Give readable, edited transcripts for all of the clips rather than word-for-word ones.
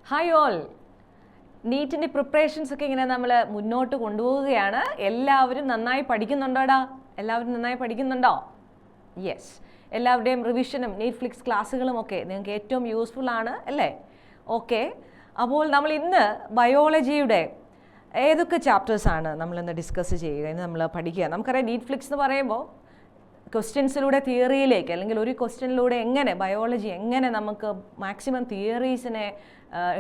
Hi all, നീറ്റിൻ്റെ preparations ഒക്കെ ഇങ്ങനെ നമ്മൾ മുന്നോട്ട് കൊണ്ടുപോവുകയാണ്. എല്ലാവരും നന്നായി പഠിക്കുന്നുണ്ടോടാ? എല്ലാവരും നന്നായി പഠിക്കുന്നുണ്ടോ? യെസ്, എല്ലാവരുടെയും റിവിഷനും നെറ്റ്ഫ്ലിക്സ് ക്ലാസ്സുകളും ഒക്കെ നിങ്ങൾക്ക് ഏറ്റവും യൂസ്ഫുൾ ആണ് അല്ലേ? ഓക്കെ, അപ്പോൾ നമ്മൾ ഇന്ന് ബയോളജിയുടെ ഏതൊക്കെ ചാപ്റ്റേഴ്സാണ് നമ്മളിന്ന് ഡിസ്കസ് ചെയ്യുക, ഇന്ന് നമ്മൾ പഠിക്കുക. നമുക്കറിയാം നെറ്റ്ഫ്ലിക്സ് എന്ന് പറയുമ്പോൾ ക്വസ്റ്റ്യൻസിലൂടെ തിയറിയിലേക്ക്, അല്ലെങ്കിൽ ഒരു ക്വസ്റ്റ്യനിലൂടെ എങ്ങനെ ബയോളജി എങ്ങനെ നമുക്ക് മാക്സിമം തിയറീസിനെ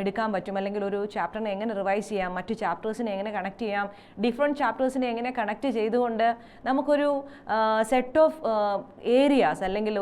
എടുക്കാൻ പറ്റും, അല്ലെങ്കിൽ ഒരു ചാപ്റ്ററിനെ എങ്ങനെ റിവൈസ് ചെയ്യാം, മറ്റു ചാപ്റ്റേഴ്സിനെ എങ്ങനെ കണക്ട് ചെയ്യാം, ഡിഫറെൻറ്റ് ചാപ്റ്റേഴ്സിനെ എങ്ങനെ കണക്ട് ചെയ്തുകൊണ്ട് നമുക്കൊരു സെറ്റ് ഓഫ് ഏരിയാസ്, അല്ലെങ്കിൽ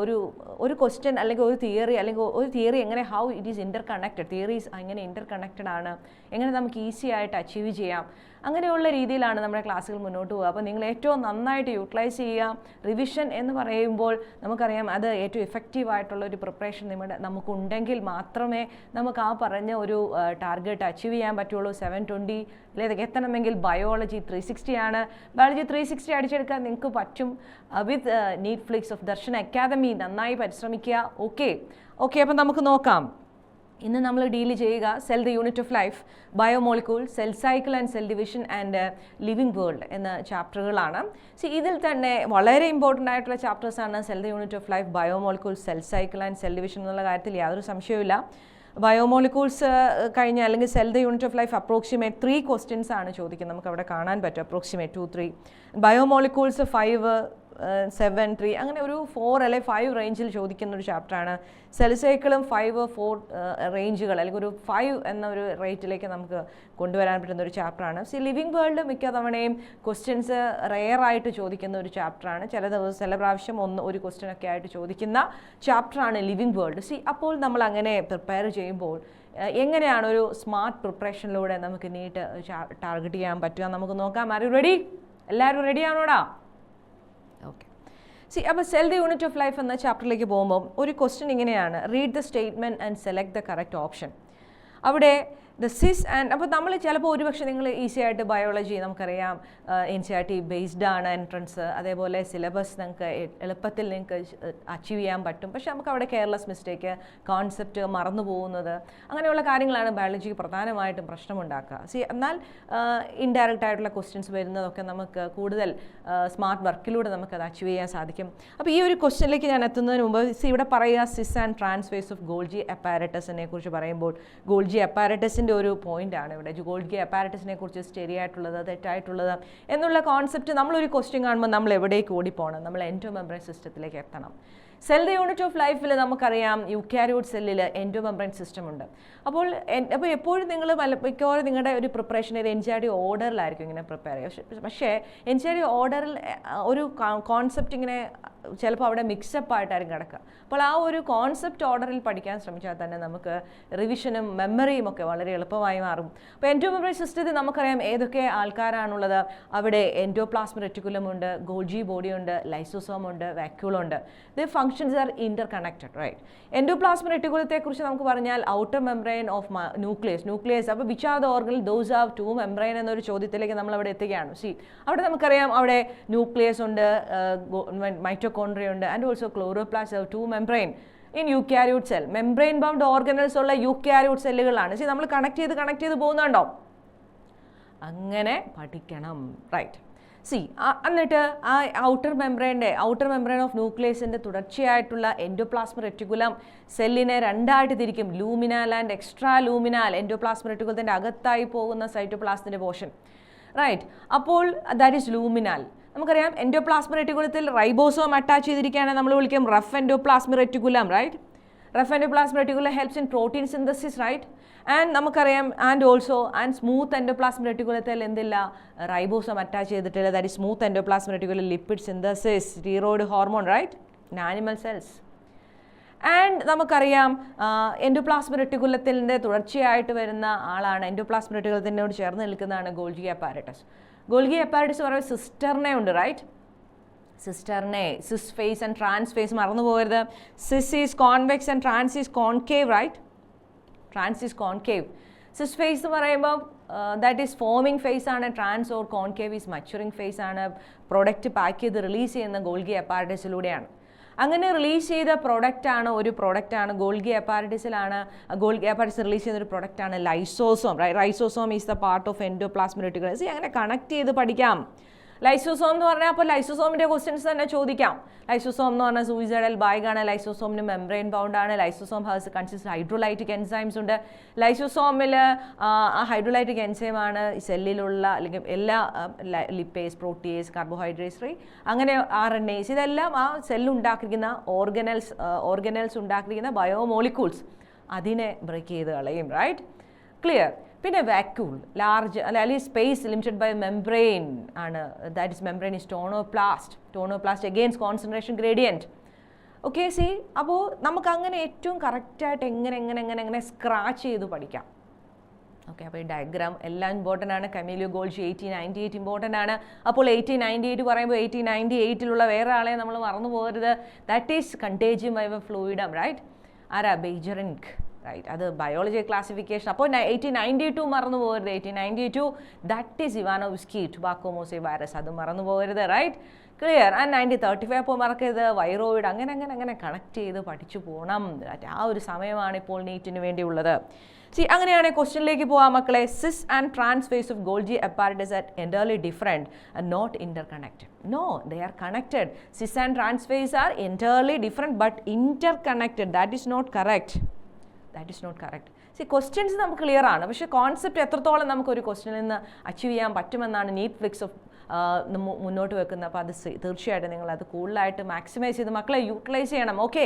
ഒരു ക്വസ്റ്റ്യൻ അല്ലെങ്കിൽ ഒരു തിയറി എങ്ങനെ how it is inter connected, theories എങ്ങനെ ഇൻ്റർ കണക്റ്റഡ് ആണ്, എങ്ങനെ നമുക്ക് ഈസി ആയിട്ട് അച്ചീവ് ചെയ്യാം, അങ്ങനെയുള്ള രീതിയിലാണ് നമ്മുടെ ക്ലാസ്സുകൾ മുന്നോട്ട് പോകുക. അപ്പോൾ നിങ്ങൾ ഏറ്റവും നന്നായിട്ട് യൂട്ടിലൈസ് ചെയ്യുക. റിവിഷൻ എന്ന് പറയുമ്പോൾ നമുക്കറിയാം അത് ഏറ്റവും എഫക്റ്റീവായിട്ടുള്ള ഒരു പ്രിപ്പറേഷൻ നമുക്കുണ്ടെങ്കിൽ മാത്രമേ നമുക്ക് ആ പറഞ്ഞ ഒരു ടാർഗറ്റ് അച്ചീവ് ചെയ്യാൻ പറ്റുള്ളൂ. 720 ഇതിലേക്ക് എത്തണമെങ്കിൽ ബയോളജി 360 ആണ്. ബയോളജി 360 അടിച്ചെടുക്കാൻ നിങ്ങൾക്ക് പറ്റും വിത്ത് നെറ്റ്ഫ്ലിക്സ് ഓഫ് ദർശൻ അക്കാദമി. നന്നായി പരിശ്രമിക്കുക. ഓക്കെ, അപ്പം നമുക്ക് നോക്കാം. ഇന്ന് നമ്മൾ ഡീൽ ചെയ്യുക cell the unit of life, biomolecule, cell cycle and cell division and living world എന്ന ചാപ്റ്ററുകളാണ്. ഇതിൽ തന്നെ വളരെ ഇമ്പോർട്ടൻ്റ് ആയിട്ടുള്ള ചാപ്റ്റേഴ്സാണ് cell the unit of life, biomolecule, cell cycle and cell division എന്നുള്ള കാര്യത്തിൽ യാതൊരു സംശയവുമില്ല. ബയോമോളിക്യൂൾസ് കഴിഞ്ഞ അല്ലെങ്കിൽ cell the unit of life approximate 3 questions ആണ് ചോദിക്കുന്നത്. നമുക്ക് അവിടെ കാണാൻ പറ്റും അപ്രോക്സിമേറ്റ് 2, 3. ബയോമോളിക്യൂൾസ് 5, 7, 3 അങ്ങനെ ഒരു 4 അല്ലെങ്കിൽ 5 റേഞ്ചിൽ ചോദിക്കുന്ന ഒരു ചാപ്റ്ററാണ്. സെൽ സൈക്കിളും 5, 4 റേഞ്ചുകൾ അല്ലെങ്കിൽ ഒരു 5 എന്ന ഒരു റേറ്റിലേക്ക് നമുക്ക് കൊണ്ടുവരാൻ പറ്റുന്ന ഒരു ചാപ്റ്ററാണ്. ലിവിങ് വേൾഡ് മിക്ക തവണയും ക്വസ്റ്റ്യൻസ് റെയറായിട്ട് ചോദിക്കുന്ന ഒരു ചാപ്റ്ററാണ്. ചില പ്രാവശ്യം ഒരു ക്വസ്റ്റ്യൻ ഒക്കെ ആയിട്ട് ചോദിക്കുന്ന ചാപ്റ്ററാണ് ലിവിങ് വേൾഡ്. അപ്പോൾ നമ്മൾ അങ്ങനെ പ്രിപ്പയർ ചെയ്യുമ്പോൾ എങ്ങനെയാണ് ഒരു സ്മാർട്ട് പ്രിപ്പറേഷനിലൂടെ നമുക്ക് നീറ്റ് ടാർഗറ്റ് ചെയ്യാൻ പറ്റുക, നമുക്ക് നോക്കാം. Are you ready? എല്ലാവരും റെഡി ആണോടാ? ഓക്കെ, അപ്പോൾ cell the unit of life എന്ന ചാപ്റ്ററിലേക്ക് പോകുമ്പോൾ ഒരു ക്വസ്റ്റ്യൻ ഇങ്ങനെയാണ്: read the statement and select the correct option. അവിടെ ദ സിസ് ആൻഡ് അപ്പോൾ നമ്മൾ ചിലപ്പോൾ ഒരുപക്ഷെ നിങ്ങൾ ഈസി ആയിട്ട് ബയോളജി നമുക്കറിയാം NCERT ബേസ്ഡ് ആണ് എൻട്രൻസ്, അതേപോലെ സിലബസ് നിങ്ങൾക്ക് എളുപ്പത്തിൽ നിങ്ങൾക്ക് അച്ചീവ് ചെയ്യാൻ പറ്റും. പക്ഷെ നമുക്ക് അവിടെ കെയർലെസ് മിസ്റ്റേക്ക്, കോൺസെപ്റ്റ് മറന്നു പോകുന്നത്, അങ്ങനെയുള്ള കാര്യങ്ങളാണ് ബയോളജിക്ക് പ്രധാനമായിട്ടും പ്രശ്നമുണ്ടാക്കുക. എന്നാൽ ഇൻഡയറക്റ്റ് ആയിട്ടുള്ള ക്വസ്റ്റ്യൻസ് വരുന്നതൊക്കെ നമുക്ക് കൂടുതൽ സ്മാർട്ട് വർക്കിലൂടെ നമുക്കത് അച്ചീവ് ചെയ്യാൻ സാധിക്കും. അപ്പോൾ ഈ ഒരു ക്വസ്റ്റ്യനിലേക്ക് ഞാൻ എത്തുന്നതിന് മുമ്പ് ഇവിടെ പറയുക സിസ് ആൻഡ് ട്രാൻസ്ഫേസ് ഓഫ് ഗോൾജി അപ്പാരറ്റസിനെ കുറിച്ച് പറയുമ്പോൾ ഗോൾജി അപ്പാരറ്റസിൻ്റെ ഒരു പോയിന്റ് ആണ് ഇവിടെ. ഗോൾജി അപ്പാരറ്റസിനെ കുറിച്ച് ശരിയായിട്ടുള്ളത് തെറ്റായിട്ടുള്ളത് എന്നുള്ള കോൺസെപ്റ്റ് നമ്മളൊരു ക്വസ്റ്റ്യൻ കാണുമ്പോൾ നമ്മൾ എവിടേക്ക് ഓടിപ്പോകണം? നമ്മൾ എൻഡോമെംബ്രെയിൻ സിസ്റ്റത്തിലേക്ക് എത്തണം. സെൽ ദ യൂണിറ്റ് ഓഫ് ലൈഫിൽ നമുക്കറിയാം യൂക്കാരിയോട്ട് സെല്ലിൽ എൻഡോമെംബ്രെയിൻ സിസ്റ്റം ഉണ്ട്. അപ്പോൾ എപ്പോഴും നിങ്ങൾ മിക്കവാറും നിങ്ങളുടെ ഒരു പ്രിപ്പറേഷൻ ഒരു NCERT ഓർഡറിലായിരിക്കും ഇങ്ങനെ പ്രിപ്പയർ ചെയ്യുക. പക്ഷേ NCERT ഓർഡറിൽ ഒരു കോൺസെപ്റ്റ് ഇങ്ങനെ ചിലപ്പോൾ അവിടെ മിക്സപ്പ് ആയിട്ടായിരിക്കും കിടക്കുക. അപ്പോൾ ആ ഒരു കോൺസെപ്റ്റ് ഓർഡറിൽ പഠിക്കാൻ ശ്രമിച്ചാൽ തന്നെ നമുക്ക് റിവിഷനും മെമ്മറിയും ഒക്കെ വളരെ എളുപ്പമായി മാറും. അപ്പോൾ എൻഡോമെംബ്രെയിൻ സിസ്റ്റത്തിൽ നമുക്കറിയാം ഏതൊക്കെ ആൾക്കാരാണുള്ളത്. അവിടെ എൻഡോപ്ലാസ്മിക് റെറ്റിക്കുലം ഉണ്ട്, ഗോൾജി ബോഡി ഉണ്ട്, ലൈസോസോം ഉണ്ട്, വാക്യൂൾ ഉണ്ട്. The functions are interconnected, right? Endoplasmic റെറ്റിക്കുലത്തെ കുറിച്ച് നമുക്ക് പറഞ്ഞാൽ ഔട്ടർ മെംബ്രെയിൻ ഓഫ് ന്യൂക്ലിയസ്. അപ്പോൾ which are the organ those are 2 membrane എന്നൊരു ചോദ്യത്തിലേക്ക് നമ്മൾ അവിടെ എത്തുകയാണ്. അവിടെ നമുക്കറിയാം അവിടെ ന്യൂക്ലിയസ് ഉണ്ട്, മൈറ്റോകോൺട്രിയ ഉണ്ട്, and also chloroplast, 2 membrane in eukaryote cell. Membrane bound organelles ഉള്ള യൂക്കാരിയോട്ട് സെല്ലുകളാണ്. നമ്മൾ കണക്ട് ചെയ്ത് പോകുന്നുണ്ടോ? അങ്ങനെ പഠിക്കണം, റൈറ്റ്? എന്നിട്ട് ആ ഔട്ടർ മെംബ്രെയിൻ ഓഫ് ന്യൂക്ലിയസിൻ്റെ തുടർച്ചയായിട്ടുള്ള എൻഡോപ്ലാസ്മിക് റെറ്റിക്കുലം സെല്ലിനെ 2ആയിട്ട് തിരിക്കും. Luminal and extra luminal. Endoplasmic റെറ്റിക്കുലത്തിൻ്റെ അകത്തായി പോകുന്ന സൈറ്റോപ്ലാസ്മിൻ്റെ പോർഷൻ, റൈറ്റ്? അപ്പോൾ ദാറ്റ് ഈസ് ലൂമിനാൽ. നമുക്കറിയാം എൻഡോപ്ലാസ്മിക് റെറ്റിക്കുലത്തിൽ റൈബോസോം അറ്റാച്ച് ചെയ്തിരിക്കുകയാണെങ്കിൽ നമ്മൾ വിളിക്കും rough endoplasmic reticulum, right? Rough endoplasmic reticulum helps in protein synthesis, right? And നമുക്കറിയാം ആൻഡ് സ്മൂത്ത് എൻഡോപ്ലാസ്മിക് റെറ്റിക്കുലത്തിൽ എന്തില്ല? റൈബോസോം അറ്റാച്ച് ചെയ്തിട്ടില്ല. That is smooth endoplasmic reticulum, lipid synthesis, steroid hormone, right? In animal cells. And നമുക്കറിയാം endoplasmic റെറ്റിക്കുലത്തിൻ്റെ തുടർച്ചയായിട്ട് വരുന്ന ആളാണ്, endoplasmic റെറ്റിക്കുലത്തിനോട് ചേർന്ന് നിൽക്കുന്നതാണ് ഗോൾജി അപ്പാരറ്റസ്. ഗോൾജി അപ്പാരറ്റസ് പറയുമ്പോൾ സിസ്റ്ററിനെ ഉണ്ട്, right? Cisternae, cis face and trans face മറന്നു പോകരുത്. Cis is convex and trans is concave, right? Trans is concave. Cis face എന്ന് പറയുമ്പോൾ ദാറ്റ് ഈസ് ഫോമിങ് ഫേസ് ആണ്. Trans or concave is maturing face ആണ്. Product പാക്ക് ചെയ്ത് release ചെയ്യുന്ന Golgi അപ്പാരറ്റസിലൂടെയാണ്. അങ്ങനെ റിലീസ് ചെയ്ത പ്രൊഡക്റ്റാണ് ഗോൾഗി അപ്പാരറ്റസിലാണ്. ഗോൾഗി അപ്പാരറ്റസ് റിലീസ് ചെയ്യുന്ന ഒരു പ്രൊഡക്റ്റാണ് lysosome. Lysosome is the part of endoplasmic reticulum. അങ്ങനെ കണക്ട് ചെയ്ത് പഠിക്കാം. ലൈസോസോം എന്ന് പറഞ്ഞാൽ അപ്പോൾ ലൈസോസോമിൻ്റെ ക്വസ്റ്റ്യൻസ് തന്നെ ചോദിക്കാം. ലൈസോസോം എന്ന് പറഞ്ഞാൽ സൂയിസൈഡൽ ബാഗാണ്. ലൈസോസോമിന് മെംബ്രെയിൻ ബൗണ്ട് ആണ്. ലൈസോസോം കൺസിസ്റ്റ് ഹൈഡ്രോലൈറ്റിക് എൻസൈംസ് ഉണ്ട്. ലൈസോസോമിൽ ഹൈഡ്രോലൈറ്റിക് എൻസൈമാണ് സെല്ലിലുള്ള അല്ലെങ്കിൽ എല്ലാ ലിപ്പേസ്, പ്രോട്ടീസ്, കാർബോഹൈഡ്രേറ്റ്സ് അങ്ങനെ RNAs ഇതെല്ലാം ആ സെല്ലുണ്ടാക്കിയിരിക്കുന്ന ഓർഗനൽസ് ഉണ്ടാക്കിയിരിക്കുന്ന ബയോമോളിക്യൂൾസ് അതിനെ ബ്രേക്ക് ചെയ്ത് കളയും. Right, clear. പിന്നെ വാക്യൂൾ ലാർജ് അല്ലെങ്കിൽ സ്പേസ് ലിമിറ്റഡ് ബൈ മെംബ്രെയിൻ ആണ്. That is membrane is tonoplast against concentration gradient. Okay, see അപ്പോൾ നമുക്ക് അങ്ങനെ ഏറ്റവും കറക്റ്റായിട്ട് എങ്ങനെ സ്ക്രാച്ച് ചെയ്ത് പഠിക്കാം. ഓക്കെ, അപ്പോൾ ഈ ഡയഗ്രാം എല്ലാം ഇമ്പോർട്ടൻ്റ് ആണ്. കമീലിയോ ഗോൾജി 1898 ഇമ്പോർട്ടൻ്റ് ആണ്. അപ്പോൾ 1898 പറയുമ്പോൾ 1898 വേറെ ആളെ നമ്മൾ മറന്നു പോകരുത്. That is contagium vivum fluidum. Right, ആരാ? ബെയ്ജറിൻക്. റൈറ്റ്, അത് ബയോളജി ക്ലാസിഫിക്കേഷൻ. അപ്പോൾ 1892 മറന്നു പോകരുത്. 1892 ദാറ്റ് ഈസ് ഇവാനോവ്സ്കി ടുബാക്കോമോസി വൈറസ്, അത് മറന്നു പോകരുത്. Right, clear. ആൻഡ് 1935 അപ്പോൾ മറക്കരുത് വൈറോയിഡ്. അങ്ങനെ കണക്ട് ചെയ്ത് പഠിച്ചു പോകണം. ആ ഒരു സമയമാണ് ഇപ്പോൾ നീറ്റിന് വേണ്ടിയുള്ളത്. അങ്ങനെയാണെങ്കിൽ ക്വസ്റ്റ്യനിലേക്ക് പോകാം മക്കളെ. Cis and trans face of Golgi apparatus are entirely different and not interconnected. No, they are connected. Cis and trans phase are entirely different but interconnected. That is not correct. Questions നമുക്ക് clear ആണ്, പക്ഷേ concept എത്രത്തോളം നമുക്കൊരു ക്വസ്റ്റ്യനിൽ നിന്ന് achieve ചെയ്യാൻ പറ്റുമെന്നാണ് NEET Flix of മുന്നോട്ട് വെക്കുന്നത്. അപ്പോൾ അത് തീർച്ചയായിട്ടും നിങ്ങൾ അത് കൂടുതലായിട്ട് മാക്സിമൈസ് ചെയ്ത് മക്കളെ യൂട്ടിലൈസ് ചെയ്യണം. Okay,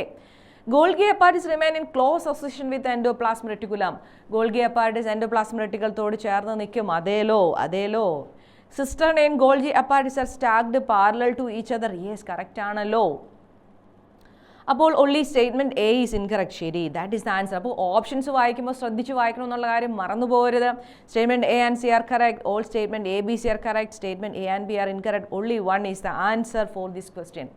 Golgi apparatus remain in close association with endoplasmic reticulum. Golgi apparatus endoplasmic റെറ്റിക്കുലത്തോട് ചേർന്ന് നിൽക്കും. അതേലോ. Cisternae Golgi apparatus are stacked parallel to each other. Yes, correct ആണല്ലോ. അപ്പോൾ only statement A is incorrect. ശരി, that is the answer. അപ്പോൾ options വായിക്കുമ്പോൾ ശ്രദ്ധിച്ച് വായിക്കണം എന്നുള്ള കാര്യം മറന്നു പോകരുത്. Statement A and C are correct. All statement A B C are correct. Statement A and B are incorrect. Only one is the answer for this question.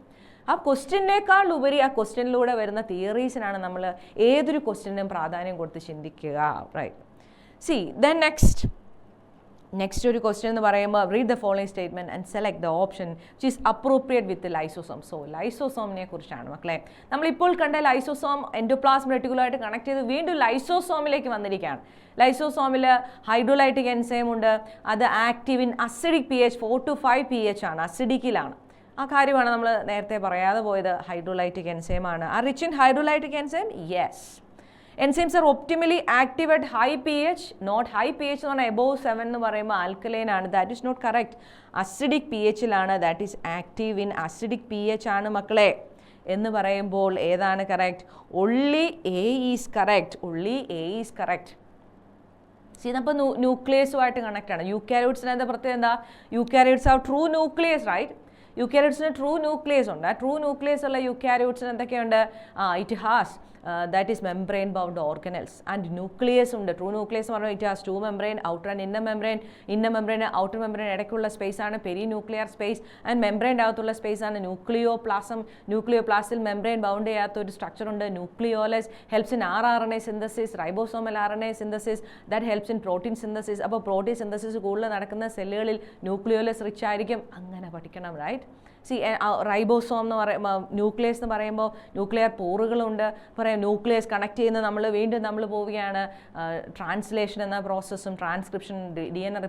ആ ക്വസ്റ്റ്യനേക്കാൾ ഉപരി ആ ക്വസ്റ്റ്യനിലൂടെ വരുന്ന തിയറീസിനാണ് നമ്മൾ ഏതൊരു ക്വസ്റ്റ്യനും പ്രാധാന്യം കൊടുത്ത് ചിന്തിക്കുക. റൈറ്റ്, സി ദെൻ നെക്സ്റ്റ് ഒരു ക്വസ്റ്റ്യൻ എന്ന് പറയുമ്പോൾ read the following statement and select the option which is appropriate with lysosome. So ലൈസോസോമിനെ കുറിച്ചാണ് മക്കളെ. നമ്മളിപ്പോൾ കണ്ട ലൈസോസോം എൻഡോപ്ലാസ്മിക് റെറ്റിക്കുലമായിട്ട് കണക്ട് ചെയ്ത് വീണ്ടും ലൈസോസോമിലേക്ക് വന്നിരിക്കുകയാണ്. ലൈസോസോമിൽ ഹൈഡ്രോലൈറ്റിക് എൻസൈം ഉണ്ട്. അത് active in acidic pH 4 to 5 pH ആണ്, അസിഡിക്കിലാണ്. ആ കാര്യമാണ് നമ്മൾ നേരത്തെ പറയാതെ പോയത്. ഹൈഡ്രോലൈറ്റിക് എൻസൈം ആണ്. ആ rich in hydrolytic enzyme. Yes, enzymes are optimally active at high pH, not high pH എന്ന് പറഞ്ഞാൽ above 7 എന്ന് പറയുമ്പോൾ ആൽക്കലൈൻ ആണ്. That is not correct. Acidic pHലാണ്. That is active in acidic pH ആണ് മക്കളെ. എന്ന് പറയുമ്പോൾ ഏതാണ് correct? only A is correct. അപ്പോൾ ന്യൂക്ലിയസുമായിട്ട് കണക്റ്റ് ആണ്. യൂക്കാരിയോട്സിന് എന്താ പ്രത്യേകത? എന്താ? Eukaryotes have true nucleus. Right, യൂക്കാരിയോട്സിന് ട്രൂ ന്യൂക്ലിയസ് ഉണ്ട്. ആ ട്രൂ ന്യൂക്ലിയസ് ഉള്ള യൂക്കാരിയോട്സിന് എന്തൊക്കെയുണ്ട്? It has that is membrane bound organelles and nucleus ഉണ്ട്. ട്രൂ ന്യൂക്ലിയസ് എന്ന് പറഞ്ഞാൽ it has two membrane, outer and inner membrane. inner membrane outer membrane ഇടയ്ക്കുള്ള സ്പേസ് ആണ് പെരി ന്യൂക്ലിയർ സ്പേസ്. ആൻഡ് മെംബ്രെയിൻ്റെ അകത്തുള്ള സ്പേസ് ആണ് ന്യൂക്ലിയോപ്ലാസം. ന്യൂക്ലിയോപ്ലാസിൽ മെംബ്രെയിൻ ബൗണ്ട് ചെയ്യാത്ത ഒരു structure ഉണ്ട്, nucleolus. Helps in RNA synthesis, ribosomal RNA synthesis. That helps in protein synthesis. അപ്പോൾ protein synthesis കൂടുതൽ നടക്കുന്ന സെല്ലുകളിൽ ന്യൂക്ലിയോലസ് റിച്ച് ആയിരിക്കും. അങ്ങനെ പഠിക്കണം. റൈറ്റ്, റൈബോസോം എന്ന് പറയുമ്പോൾ ന്യൂക്ലിയസ് എന്ന് പറയുമ്പോൾ ന്യൂക്ലിയർ പോറുകളുണ്ട്. ന്യൂക്ലിയസ് കണക്ട് ചെയ്യുന്ന നമ്മൾ പോവുകയാണ് ട്രാൻസ്ലേഷൻ എന്ന പ്രോസസ്സും ട്രാൻസ്ക്രിപ്ഷൻ DNA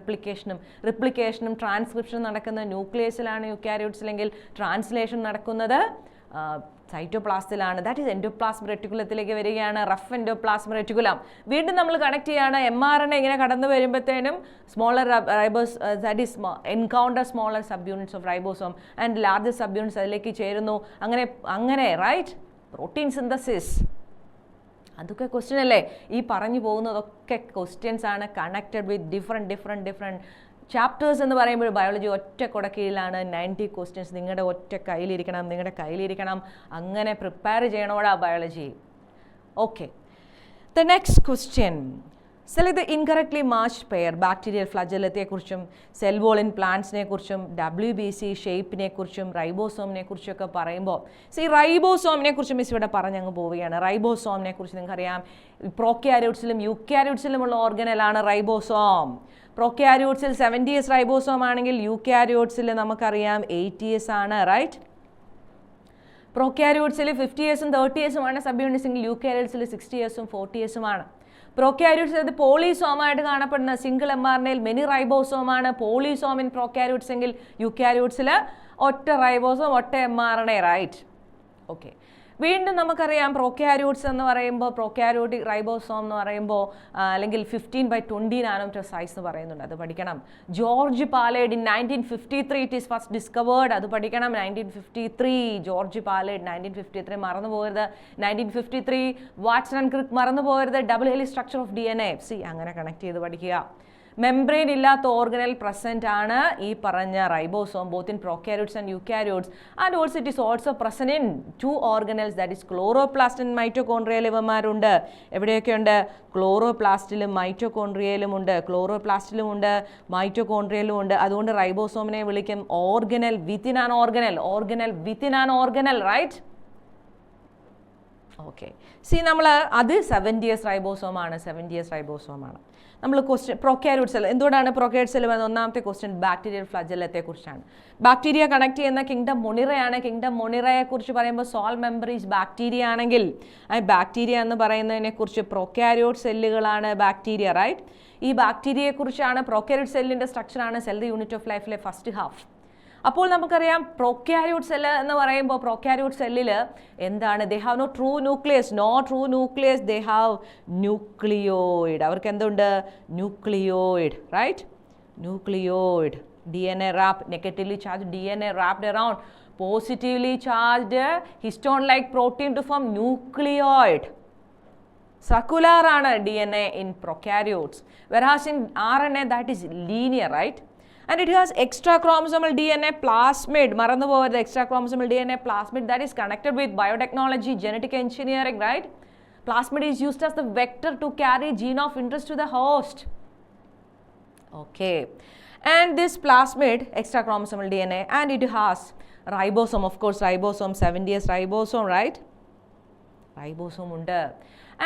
റിപ്ലിക്കേഷനും ട്രാൻസ്ക്രിപ്ഷനും നടക്കുന്ന ന്യൂക്ലിയസിലാണ്. യൂക്കാരിയോട്സിലെങ്കിൽ ട്രാൻസ്ലേഷൻ നടക്കുന്നത് സൈറ്റോപ്ലാസ്റ്റിലാണ്. ദാറ്റ് ഈസ് എൻഡോപ്ലാസ്മിക് റെറ്റിക്കുലത്തിലേക്ക് വരികയാണ്. Rough endoplasmic reticulum. വീണ്ടും നമ്മൾ കണക്ട് ചെയ്യുകയാണ്. mRNA ഇങ്ങനെ കടന്നു വരുമ്പോഴത്തേനും smaller ribose that is encounter smaller sub units of ribosome and larger sub units അതിലേക്ക് ചേരുന്നു. അങ്ങനെ റൈറ്റ്, പ്രോട്ടീൻ സിന്തസിസ്. അതൊക്കെ ക്വസ്റ്റ്യൻ അല്ലേ? ഈ പറഞ്ഞു പോകുന്നതൊക്കെ ക്വസ്റ്റ്യൻസ് ആണ് കണക്റ്റഡ് വിത്ത് ഡിഫറെൻറ്റ് ചാപ്റ്റേഴ്സ് എന്ന് പറയുമ്പോൾ ബയോളജി ഒറ്റ കുടക്കീഴിലാണ്. 90 ക്വസ്റ്റ്യൻസ് നിങ്ങളുടെ ഒറ്റ കയ്യിലിരിക്കണം. അങ്ങനെ പ്രിപ്പയർ ചെയ്യണോടാ biology. Okay, the next question. Select the incorrectly matched pair. Bacterial ഫ്ലജല്ലത്തെക്കുറിച്ചും സെൽ വോൾ ഇൻ പ്ലാന്റ്സിനെ കുറിച്ചും WBC ഷേപ്പിനെ കുറിച്ചും റൈബോസോമിനെ കുറിച്ചൊക്കെ പറയുമ്പോൾ റൈബോസോമിനെ കുറിച്ച് മിസ് ഇവിടെ പറഞ്ഞങ്ങ് പോവുകയാണ്. റൈബോസോമിനെ കുറിച്ച് നിങ്ങൾക്കറിയാം, പ്രോക്യാരിയോട്സിലും യൂക്യാരിയോട്സിലുമുള്ള ഓർഗനലാണ് റൈബോസോം. പ്രോക്യാരിയോട്സിൽ 70S റൈബോസോം ആണെങ്കിൽ യൂക്യാരിയോട്സിൽ നമുക്കറിയാം 80S ആണ്. Right, പ്രൊക്യാരിയോട്സിൽ 50 ഇയേഴ്സും 30 ഇയേഴ്സുമാണ് sub യൂണിറ്റ്സെങ്കിൽ യൂക്കാരിയോട്സിൽ 60 ഇയേഴ്സും 40 ഇയേഴ്സുമാണ്. പ്രൊക്യാരിയോട്സ് അത് പോളിസോമായിട്ട് കാണപ്പെടുന്ന സിംഗിൾ mRNAയിൽ മെനി റൈബോസോമാണ് പോളിസോം ഇൻ പ്രൊക്യാരിയോട്സ് എങ്കിൽ യൂക്കാരിയോട്സിൽ ഒറ്റ റൈബോസോം ഒറ്റ mRNA, റൈറ്റ്? ഓക്കെ, വീണ്ടും നമുക്കറിയാം പ്രൊക്യാരിയോട്സ് എന്ന് പറയുമ്പോൾ പ്രൊക്യാരിയോട്ടിക് റൈബോസോം എന്ന് പറയുമ്പോൾ അല്ലെങ്കിൽ 15/20 നാനോമീറ്റർ സൈസ് എന്ന് പറയുന്നുണ്ട്, അത് പഠിക്കണം. George Palade in 1953 it is first discovered, അത് പഠിക്കണം. 1953 ജോർജ് പാലേഡ് 1953 മറന്നു പോകരുത്. 1953 വാട്സൺ ആൻഡ് ക്രിക്ക് മറന്നു പോകരുത്. ഡബിൾ ഹെലി സ്ട്രക്ചർ ഓഫ് DNA, അങ്ങനെ കണക്ട് ചെയ്ത് പഠിക്കുക. മെംബ്രെയിൻ ഇല്ലാത്ത ഓർഗനൽ പ്രസന്റ് ആണ് ഈ പറഞ്ഞ ribosome both in prokaryotes and eukaryotes and also it is also present in 2 organelles that is chloroplast and mitochondrial. ഇവന്മാരുണ്ട് എവിടെയൊക്കെ ഉണ്ട്? ക്ലോറോപ്ലാസ്റ്റിലും മൈറ്റോകോൺട്രിയയിലും ഉണ്ട്. ക്ലോറോപ്ലാസ്റ്റിലും ഉണ്ട്, മൈറ്റോകോൺട്രിയയിലും ഉണ്ട്. അതുകൊണ്ട് റൈബോസോമിനെ വിളിക്കും organelle within an organelle, organelle within an organelle, right? Okay, നമ്മൾ അത് 70 ഇയേഴ്സ് റൈബോസോമാണ്, 70 ഇയേഴ്സ് റൈബോസോമാണ്. നമ്മൾ ക്വസ്റ്റ്യൻ പ്രൊക്യാരിയോട്സ് സെൽ, എന്തുകൊണ്ടാണ് പ്രൊക്യാരിയോട്സ് സെൽ വരുന്നത്? ഒന്നാമത്തെ ക്വസ്റ്റ്യൻ ബാക്ടീരിയൽ ഫ്ലജല്ലത്തെ കുറിച്ചാണ്. ബാക്ടീരിയ കണക്ട് ചെയ്യുന്ന കിങ്ഡം മൊണിറയാണ്. കിങ്ഡം മൊണിറയെ കുറിച്ച് പറയുമ്പോൾ സോൾ മെമ്പറീസ് ബാക്ടീരിയ ആണെങ്കിൽ ബാക്ടീരിയ എന്ന് പറയുന്നതിനെ കുറിച്ച് പ്രൊക്യാരിയോട്ട് സെല്ലുകളാണ് ബാക്ടീരിയ, റൈറ്റ്? ഈ ബാക്ടീരിയയെ കുറിച്ചാണ് പ്രൊക്യാരിയോട്ട് സെല്ലിൻ്റെ സ്ട്രക്ചറാണ് സെൽ ദ യൂണിറ്റ് ഓഫ് ലൈഫിലെ ഫസ്റ്റ് ഹാഫ്. അപ്പോൾ നമുക്കറിയാം പ്രൊക്യാരിയോട്ട് സെല്ല് എന്ന് പറയുമ്പോൾ പ്രൊക്യാരിയോട്ട് സെല്ലിൽ എന്താണ്? They have no true nucleus, they have nucleoid. അവർക്ക് എന്തുണ്ട്? Nucleoid, right? Nucleoid. DNA wrapped, negatively charged DNA wrapped around positively charged histone like protein to form nucleoid. Circular ആണ് DNA in prokaryotes, whereas in RNA that is linear, right? And it has extra chromosomal DNA plasmid, marannu povarthu, extra chromosomal DNA plasmid that is connected with biotechnology, genetic engineering, right? Plasmid is used as the vector to carry gene of interest to the host. Okay, and this plasmid, extra chromosomal DNA, and it has ribosome, of course ribosome, 70s ribosome, right? Ribosome undu.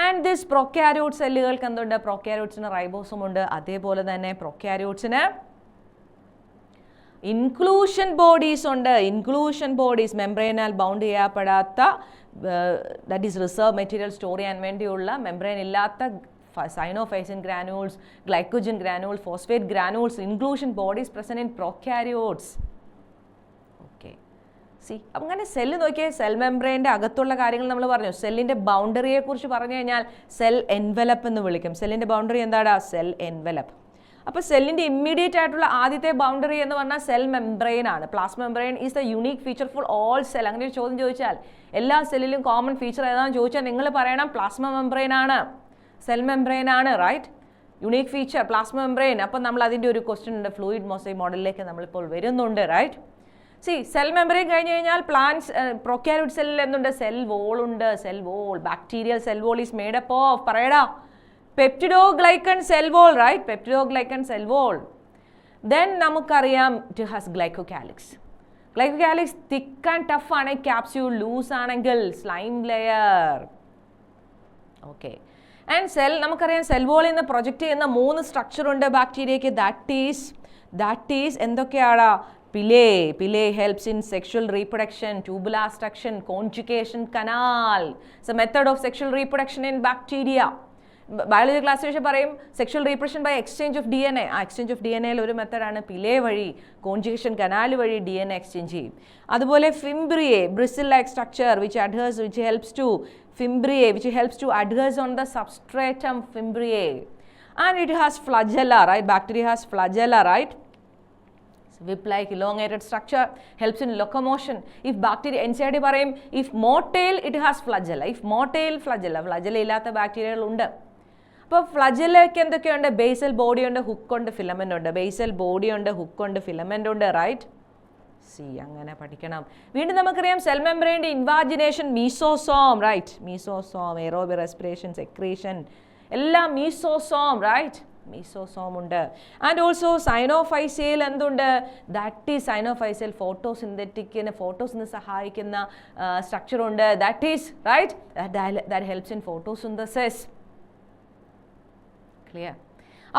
And this prokaryote celluകൾക്ക് എന്തുണ്ട്? പ്രൊക്യാരിയോട്സിന് ribosome ഉണ്ട്. അതേപോലെ തന്നെ പ്രൊക്യാരിയോട്സിന് inclusion bodies ഉണ്ട്. Inclusion bodies മെംബ്രെയിനാൽ bound ചെയ്യപ്പെടാത്ത, that is reserve material store ചെയ്യാൻ വേണ്ടിയുള്ള മെംബ്രെയിൻ ഇല്ലാത്ത cyanophycean granules, glycogen granules, phosphate granules, inclusion bodies present in prokaryotes. Okay, അങ്ങനെ സെല്ല് നോക്കിയാൽ സെൽ മെംബ്രെയിൻ്റെ അകത്തുള്ള കാര്യങ്ങൾ നമ്മൾ പറഞ്ഞു. സെല്ലിൻ്റെ ബൗണ്ടറിയെ കുറിച്ച് പറഞ്ഞു കഴിഞ്ഞാൽ സെൽ എൻവലപ്പ് എന്ന് വിളിക്കും. സെല്ലിൻ്റെ ബൗണ്ടറി എന്താടാ? Cell envelope. അപ്പോൾ സെല്ലിൻ്റെ ഇമ്മീഡിയറ്റ് ആയിട്ടുള്ള ആദ്യത്തെ ബൗണ്ടറി എന്ന് പറഞ്ഞാൽ സെൽ മെംബ്രെയിൻ ആണ്. Plasma membrane is the unique feature for all cell. അങ്ങനെ ഒരു ചോദ്യം ചോദിച്ചാൽ എല്ലാ സെല്ലിലും കോമൺ ഫീച്ചർ ഏതാണെന്ന് ചോദിച്ചാൽ നിങ്ങൾ പറയണം പ്ലാസ്മ മെംബ്രെയിൻ ആണ്, സെൽ മെംബ്രെയിൻ ആണ്, right? Unique feature plasma membrane. അപ്പോൾ നമ്മൾ അതിൻ്റെ ഒരു ക്വസ്റ്റ്യൻ ഉണ്ട്, ഫ്ലൂയിഡ് മോസൈക് മോഡലിലേക്ക് നമ്മളിപ്പോൾ വരുന്നുണ്ട്, റൈറ്റ്? സെൽ മെംബ്രെയിൻ കഴിഞ്ഞ് കഴിഞ്ഞാൽ പ്ലാന്റ്സ് പ്രൊക്യാരിയോട്ട് സെല്ലിൽ എന്തുണ്ട്? സെൽ വോൾ ഉണ്ട്. Cell wall, bacterial cell wall is made up of, പറയടാ, peptidoglycan cell wall, right? Peptidoglycan cell wall. Then നമുക്കറിയാം it has glycocalyx. Glycocalyx thick and tough ആണ്, capsule loose ആണെങ്കിൽ slime layer. Okay. And cell, നമുക്കറിയാം cell വോളിൽ നിന്ന് project ചെയ്യുന്ന 3 structure ഉണ്ട് ബാക്ടീരിയയ്ക്ക്. that is എന്തൊക്കെയാടാ? Pillay helps in sexual reproduction, tubular structure, conjugation canal. It's a method of sexual reproduction in bacteria. Biology ക്ലാസ്സിൽ പറയും sexual reproduction by exchange of DNA. ആ exchange of DNAയിൽ ഒരു മെത്തഡാണ് pili വഴി, conjugation canal വഴി DNA exchange ചെയ്യും. അതുപോലെ fimbriae, bristle like structure which helps to adheres on the substratum fimbriae. And it has flagella, right? Bacteria has flagella, right? Whip-like elongated structure helps in locomotion. If bacteria NCERT പറയും if motile it has flagella. If motile flagella ഇല്ലാത്ത ബാക്ടീരിയകൾ ഉണ്ട്. അപ്പോൾ ഫ്ലജല്ലയ്ക്ക് എന്തൊക്കെയുണ്ട്? Basal body ഉണ്ട്, hook ഉണ്ട്, filament ഉണ്ട്. ബേസൽ ബോഡി ഉണ്ട്, ഹുക്ക് ഉണ്ട്, ഫിലമെൻ്റ് ഉണ്ട്, റൈറ്റ്? അങ്ങനെ പഠിക്കണം. വീണ്ടും നമുക്കറിയാം സെൽ മെംബ്രെയിൻ്റെ invagination, mesosome, right? Mesosome, aerobic respiration, secretion എല്ലാം മീസോസോം, റൈറ്റ്? മീസോസോം ഉണ്ട്. ആൻഡ് ഓൾസോ സൈനോഫൈസിയൽ എന്തുണ്ട്? ദാറ്റ് ഈസ് സൈനോഫൈസിയൽ ഫോട്ടോസിന്തറ്റിക്കിന് സഹായിക്കുന്ന സ്ട്രക്ചർ ഉണ്ട്. That is right, that helps in photosynthesis. Clear?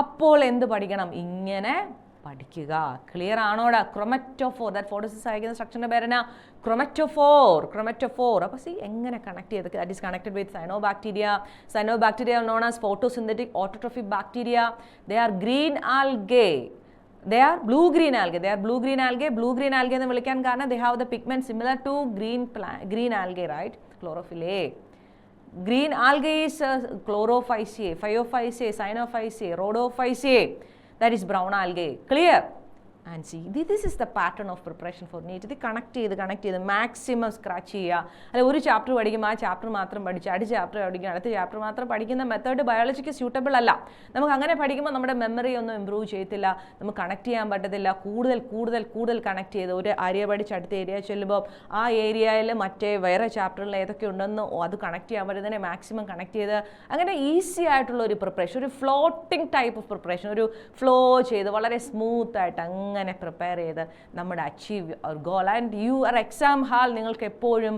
അപ്പോൾ എന്ത് പഠിക്കണം? ഇങ്ങനെ പഠിക്കുക. ക്ലിയർ ആണോടാ? ക്രൊമറ്റോഫോർ, ദാറ്റ് ഫോട്ടോസിസ് അയക്കുന്ന സ്ട്രക്ചറിൻ്റെ പേരെന്നാ? ക്രൊമറ്റോഫോർ. അപ്പോൾ എങ്ങനെ കണക്ട് ചെയ്ത്? That is connected with cyanobacteria known as photosynthetic autotrophic bacteria. They are green algae. They are blue-green algae. Blue-green algae എന്ന് വിളിക്കാൻ കാരണം they have the pigment similar to green algae, right? Chlorophyll A. Green algae is chlorophyceae, phaeophyceae, cyanophyceae, rhodophyceae. That is brown algae. Clear? And see, this is the pattern of preparation for NEET. ഇത് connect ചെയ്ത് maximum scratch ചെയ്യുക. അല്ല, ഒരു chapter പഠിക്കുമ്പോൾ ആ chapter മാത്രം പഠിച്ച് അടുത്ത ചാപ്റ്റർ പഠിക്കുക, അടുത്ത ചാപ്റ്റർ മാത്രം പഠിക്കുന്ന മെത്തേഡ് ബയോളജിക്ക് സ്യൂട്ടബിൾ അല്ല. നമുക്ക് അങ്ങനെ പഠിക്കുമ്പോൾ നമ്മുടെ മെമ്മറി ഒന്നും ഇമ്പ്രൂവ് ചെയ്യത്തില്ല, നമുക്ക് കണക്ട് ചെയ്യാൻ പറ്റത്തില്ല. കൂടുതൽ കണക്ട് ചെയ്ത് ഒരു ഏരിയ പഠിച്ച് അടുത്ത ഏരിയ ചെല്ലുമ്പോൾ ആ ഏരിയയിൽ മറ്റേ വേറെ ചാപ്റ്ററിൽ ഏതൊക്കെ ഉണ്ടെന്ന് അത് കണക്ട് ചെയ്യാൻ പറ്റുന്നതിനെ മാക്സിമം കണക്ട് ചെയ്ത് അങ്ങനെ ഈസി ആയിട്ടുള്ള ഒരു പ്രിപ്പറേഷൻ, ഒരു ഫ്ലോട്ടിംഗ് ടൈപ്പ് ഓഫ് പ്രിപ്പറേഷൻ, ഒരു ഫ്ലോ ചെയ്ത് വളരെ സ്മൂത്ത് ആയിട്ട് അങ്ങനെ പ്രിപ്പയർ ചെയ്ത് നമ്മുടെ achieve our goal. And exam hall നിങ്ങൾക്ക് എപ്പോഴും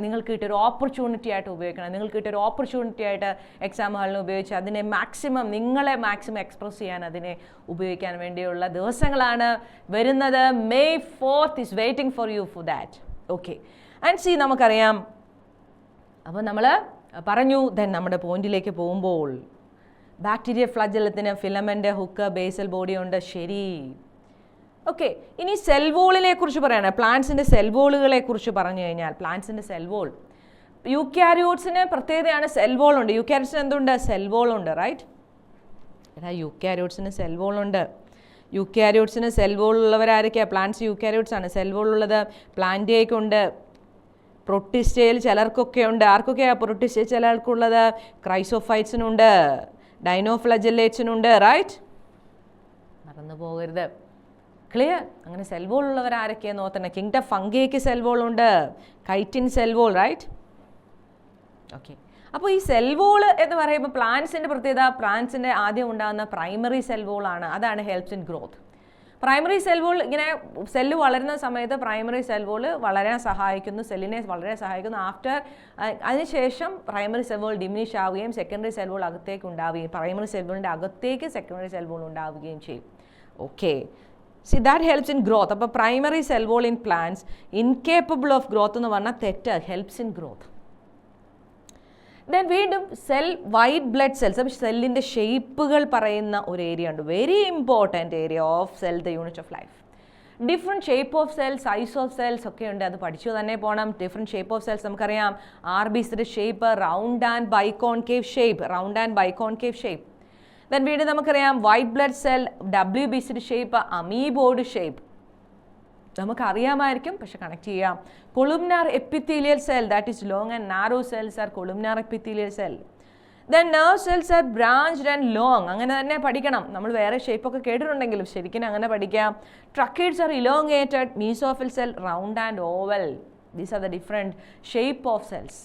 നിങ്ങൾക്ക് കിട്ടിയൊരു ഓപ്പർച്യൂണിറ്റി ആയിട്ട് ഉപയോഗിക്കണം. നിങ്ങൾക്ക് കിട്ടിയൊരു ഓപ്പർച്യൂണിറ്റി ആയിട്ട് എക്സാം ഹാളിനെ ഉപയോഗിച്ച് അതിനെ നിങ്ങളെ മാക്സിമം എക്സ്പ്രസ് ചെയ്യാൻ അതിനെ ഉപയോഗിക്കാൻ വേണ്ടിയുള്ള ദിവസങ്ങളാണ് വരുന്നത്. May 4th is waiting for you for that. Okay. And see, നമുക്കറിയാം, അപ്പോൾ നമ്മൾ പറഞ്ഞു. ദെൻ നമ്മുടെ പോയിന്റിലേക്ക് പോകുമ്പോൾ ബാക്ടീരിയ ഫ്ലജല്ലത്തിന് ഫിലമെൻ്റ്, ഹുക്ക്, ബേസൽ ബോഡി ഉണ്ട്. ശരി. ഓക്കെ, ഇനി സെൽ വോളിനെ കുറിച്ച് പറയാണ്. പ്ലാന്റ്സിൻ്റെ സെൽ വോളുകളെ കുറിച്ച് പറഞ്ഞു കഴിഞ്ഞാൽ, പ്ലാന്റ്സിൻ്റെ സെൽ വോൾ, യൂക്യാരിയോട്സിന് പ്രത്യേകതയാണ്. സെൽ വോൾ ഉണ്ട്. യൂക്യാരിയോട്സിന് എന്തുണ്ട്? സെൽ വോൾ ഉണ്ട്, റൈറ്റ്? യൂക്യാരിയോട്സിന് സെൽ വോൾ ഉണ്ട്. യൂക്യാരിയോട്സിന് സെൽ വോൾ ഉള്ളവരാരൊക്കെയാണ്? പ്ലാന്റ്സ് യൂക്യാരിയോട്സ് ആണ്. സെൽ വോൾ ഉള്ളത് പ്ലാന്റേക്കുണ്ട്, പ്രൊട്ടിസ്റ്റയിൽ ചിലർക്കൊക്കെ ഉണ്ട്. ആർക്കൊക്കെയാണ് പ്രൊട്ടിസ്റ്റയിൽ ചിലർക്കുള്ളത്? ക്രൈസോഫൈറ്റ്സിനുണ്ട്, ഡൈനോഫ്ലജല്ലേറ്റ്സിനുണ്ട്, റൈറ്റ്? മറന്നു പോകരുത്. ക്ലിയർ? അങ്ങനെ സെൽ വോൾ ഉള്ളവർ ആരൊക്കെയെന്ന് നോക്കണം. കിങ്ഡം ഫംഗിക്ക് സെൽ വോൾ ഉണ്ട്, chitin cell wall, right? Okay. അപ്പോൾ ഈ സെൽ വോൾ എന്ന് പറയുമ്പോൾ പ്ലാന്റ്സിൻ്റെ പ്രത്യേകത, പ്ലാന്റ്സിൻ്റെ ആദ്യം ഉണ്ടാകുന്ന പ്രൈമറി സെൽ വോൾ ആണ്. അതാണ് helps in growth. Primary cell wall, ഇങ്ങനെ സെല്ല് വളരുന്ന സമയത്ത് പ്രൈമറി സെൽ വോൾ വളരാൻ സഹായിക്കുന്നു, സെല്ലിനെ വളരെ സഹായിക്കുന്നു. അതിനുശേഷം പ്രൈമറി സെൽ വോൾ ഡിമിനിഷ് ആവുകയും സെക്കൻഡറി സെൽ വോൾ അകത്തേക്ക് ഉണ്ടാവുകയും, പ്രൈമറി സെൽ വോളിൻ്റെ അകത്തേക്ക് സെക്കൻഡറി സെൽ വോൾ ഉണ്ടാവുകയും ചെയ്യും. Okay. See, that helps in growth. അപ്പോൾ primary cell wall in plants incapable of growth എന്ന് പറഞ്ഞാൽ തെറ്റ്. Helps in growth. ദെൻ വീണ്ടും വൈറ്റ് ബ്ലഡ് സെൽസ്. അപ്പോൾ സെല്ലിൻ്റെ ഷേപ്പുകൾ പറയുന്ന ഒരു ഏരിയ ഉണ്ട്. Very important area of cell, the unit of life. Different shape of cells, size of cells ഒക്കെ ഉണ്ട്. അത് പഠിച്ചു തന്നെ പോകണം. ഡിഫറെൻറ്റ് ഷേപ്പ് ഓഫ് സെൽസ് നമുക്കറിയാം. RBCയുടെ shape round and biconcave shape. Then വീണ്ടും നമുക്കറിയാം വൈറ്റ് ബ്ലഡ് സെൽ, WBCയുടെ ഷേപ്പ് അമീബോയ്ഡ് ഷേപ്പ്. നമുക്കറിയാമായിരിക്കും, പക്ഷെ കണക്ട് ചെയ്യാം. Columnar epithelial cell, that is long and narrow cells are columnar epithelial cell. Then nerve cells are branched and long. അങ്ങനെ തന്നെ പഠിക്കണം. നമ്മൾ വേറെ ഷേപ്പൊക്കെ കേട്ടിട്ടുണ്ടെങ്കിലും ശരിക്കും അങ്ങനെ പഠിക്കാം. Tracheids are elongated, mesophyll cell round and oval. These are the different shape of cells.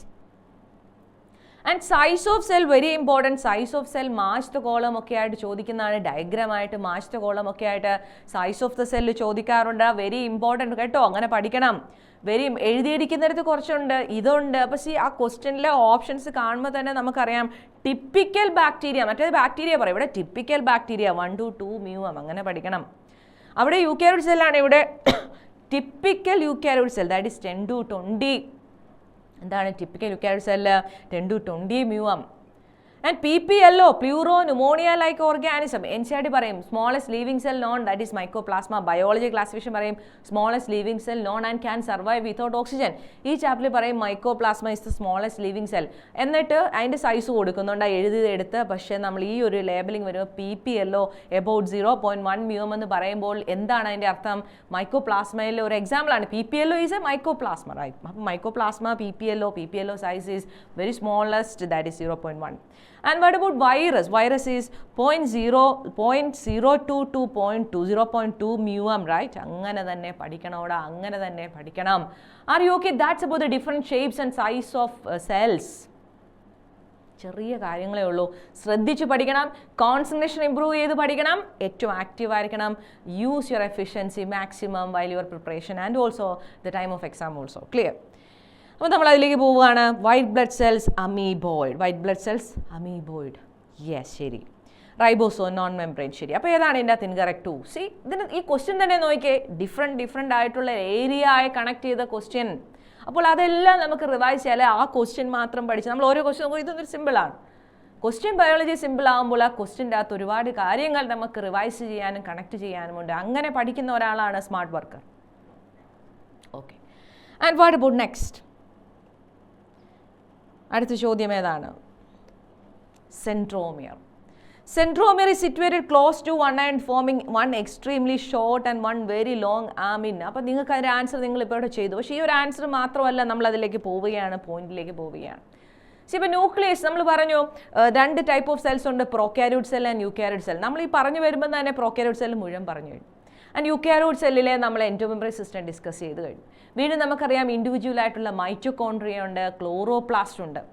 And size of cell very important. Size of cell match the column ഒക്കെ ആയിട്ട് ചോദിക്കുന്നതാണ്. ഡയഗ്രാമായിട്ട് മാച്ച് ദ കോളം ഒക്കെ ആയിട്ട് സൈസ് ഓഫ് ദ സെല്ല് ചോദിക്കാറുണ്ട്. Very important കേട്ടോ, അങ്ങനെ പഠിക്കണം. എഴുതിയിരിക്കുന്നിടത്ത് കുറച്ചുണ്ട്, ഇതുണ്ട്. അപ്പോൾ ആ ക്വസ്റ്റ്യനിലെ ഓപ്ഷൻസ് കാണുമ്പോൾ തന്നെ നമുക്കറിയാം ടിപ്പിക്കൽ ബാക്ടീരിയ, മറ്റേത് ബാക്ടീരിയ പറയും, ഇവിടെ ടിപ്പിക്കൽ ബാക്ടീരിയ 1 to 2 μm അങ്ങനെ പഠിക്കണം. അവിടെ യൂക്യാരിയോട്ട് സെല്ലാണ്. ഇവിടെ typical eukaryote cell, that is 10 to 20. എന്താണ് typical eukaryote cell? 10 to 20 μm. And PPLO, pleuro pneumonia like organism. NCERT പറയും smallest living cell known, that is mycoplasma. Biology classification പറയും smallest living cell known and can survive without oxygen. ഈ ചാപ്റ്ററിൽ പറയും mycoplasma is the smallest living cell. എന്നിട്ട് അതിൻ്റെ size കൊടുക്കുന്നുണ്ട്, എഴുതിയെടുത്ത്. പക്ഷേ നമ്മൾ ഈ ഒരു ലേബലിംഗ് വരുമ്പോൾ PPLO എബൌട്ട് 0.1 μm എന്ന് പറയുമ്പോൾ എന്താണ് അതിൻ്റെ അർത്ഥം? മൈക്കോപ്ലാസ്മയിൽ ഒരു എക്സാമ്പിളാണ്. PPLO is a mycoplasma, right? അപ്പോൾ mycoplasma, PPLO size is very smallest, that is 0.1. And what about virus? Virus is 0.02 to 0.2 μm, right? അങ്ങനെ തന്നെ പഠിക്കണോടാ, അങ്ങനെ തന്നെ പഠിക്കണം. Are you okay? That's about the different shapes and size of cells. ചെറിയ കാര്യങ്ങളേ ഉള്ളൂ, ശ്രദ്ധിച്ച് പഠിക്കണം. കോൺസെൻട്രേഷൻ ഇംപ്രൂവ് ചെയ്ത് പഠിക്കണം. ഏറ്റവും ആക്റ്റീവ് ആയിരിക്കണം. Use your efficiency maximum while your preparation and also the time of exam also. Clear? അപ്പോൾ നമ്മൾ അതിലേക്ക് പോവുകയാണ്. White blood cells amoeboid. Yes, ശരി. Ribosome non membrane. ശരി, അപ്പോൾ ഏതാണ് ഇതിൻ്റെ അകത്ത് ഇൻകറക്റ്റ്? 2. സി, ഇതിന് ഈ ക്വസ്റ്റ്യൻ തന്നെ നോക്കിയേ, ഡിഫറെൻറ്റ് ആയിട്ടുള്ള ഏരിയ ആയി കണക്ട് ചെയ്ത ക്വസ്റ്റ്യൻ. അപ്പോൾ അതെല്ലാം നമുക്ക് റിവൈസ് ചെയ്യാൻ ആ ക്വസ്റ്റ്യൻ മാത്രം പഠിച്ച് നമ്മൾ ഓരോ ക്വസ്റ്റ്യൻ നോക്കും. ഇതൊരു സിമ്പിളാണ്. ക്വസ്റ്റ്യൻ ബയോളജി സിമ്പിൾ ആകുമ്പോൾ ആ ക്വസ്റ്റ്യൻ്റെ അകത്ത് ഒരുപാട് കാര്യങ്ങൾ നമുക്ക് റിവൈസ് ചെയ്യാനും കണക്ട് ചെയ്യാനുമുണ്ട്. അങ്ങനെ പഠിക്കുന്ന ഒരാളാണ് smart worker. Okay, and what about next? അടുത്ത ചോദ്യം ഏതാണ്? Centromere. Centromere is situated close to one end, forming one extremely short and one very long arm in. അപ്പോൾ നിങ്ങൾക്ക് അതിൻ്റെ ആൻസർ നിങ്ങൾ ഇപ്പോൾ ഇവിടെ ചെയ്തു. പക്ഷേ ഈ ഒരു ആൻസർ മാത്രമല്ല, നമ്മൾ അതിലേക്ക് പോവുകയാണ്, പോയിന്റിലേക്ക് പോവുകയാണ്. പക്ഷേ ഇപ്പോൾ ന്യൂക്ലിയസ് നമ്മൾ പറഞ്ഞു 2 ടൈപ്പ് ഓഫ് സെൽസ് ഉണ്ട്, prokaryote cell and eukaryote cell. നമ്മൾ ഈ പറഞ്ഞു വരുമ്പോൾ തന്നെ പ്രോകാരിയോട്ട് സെൽ മുഴുവൻ പറഞ്ഞു കഴിഞ്ഞു. ആൻഡ് യൂകാരിയോട്ട് സെല്ലിലെ നമ്മൾ എൻഡോമെംബ്രേൻ സിസ്റ്റം ഡിസ്കസ് ചെയ്ത് കഴിഞ്ഞു. വീണ്ടും നമുക്കറിയാം ഇൻഡിവിജ്വൽ ആയിട്ടുള്ള മൈറ്റോകോൺട്രിയ ഉണ്ട്, ക്ലോറോപ്ലാസ്റ്റ് ഉണ്ട്.